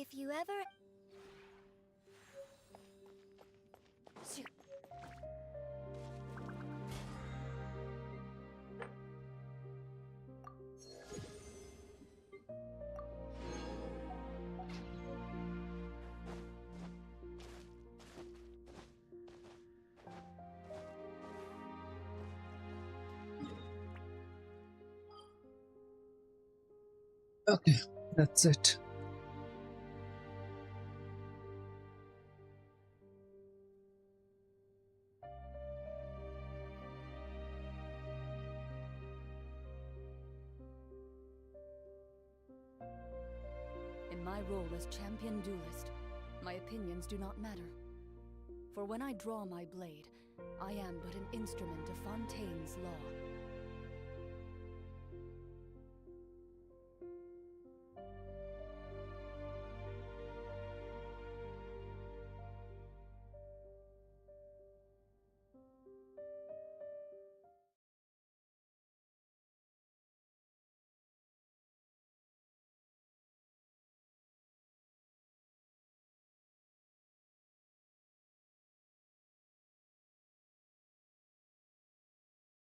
Speaker 7: If you ever...
Speaker 6: Okay, that's it.
Speaker 2: In my role as champion duelist, my opinions do not matter. For when I draw my blade, I am but an instrument of Fontaine's law.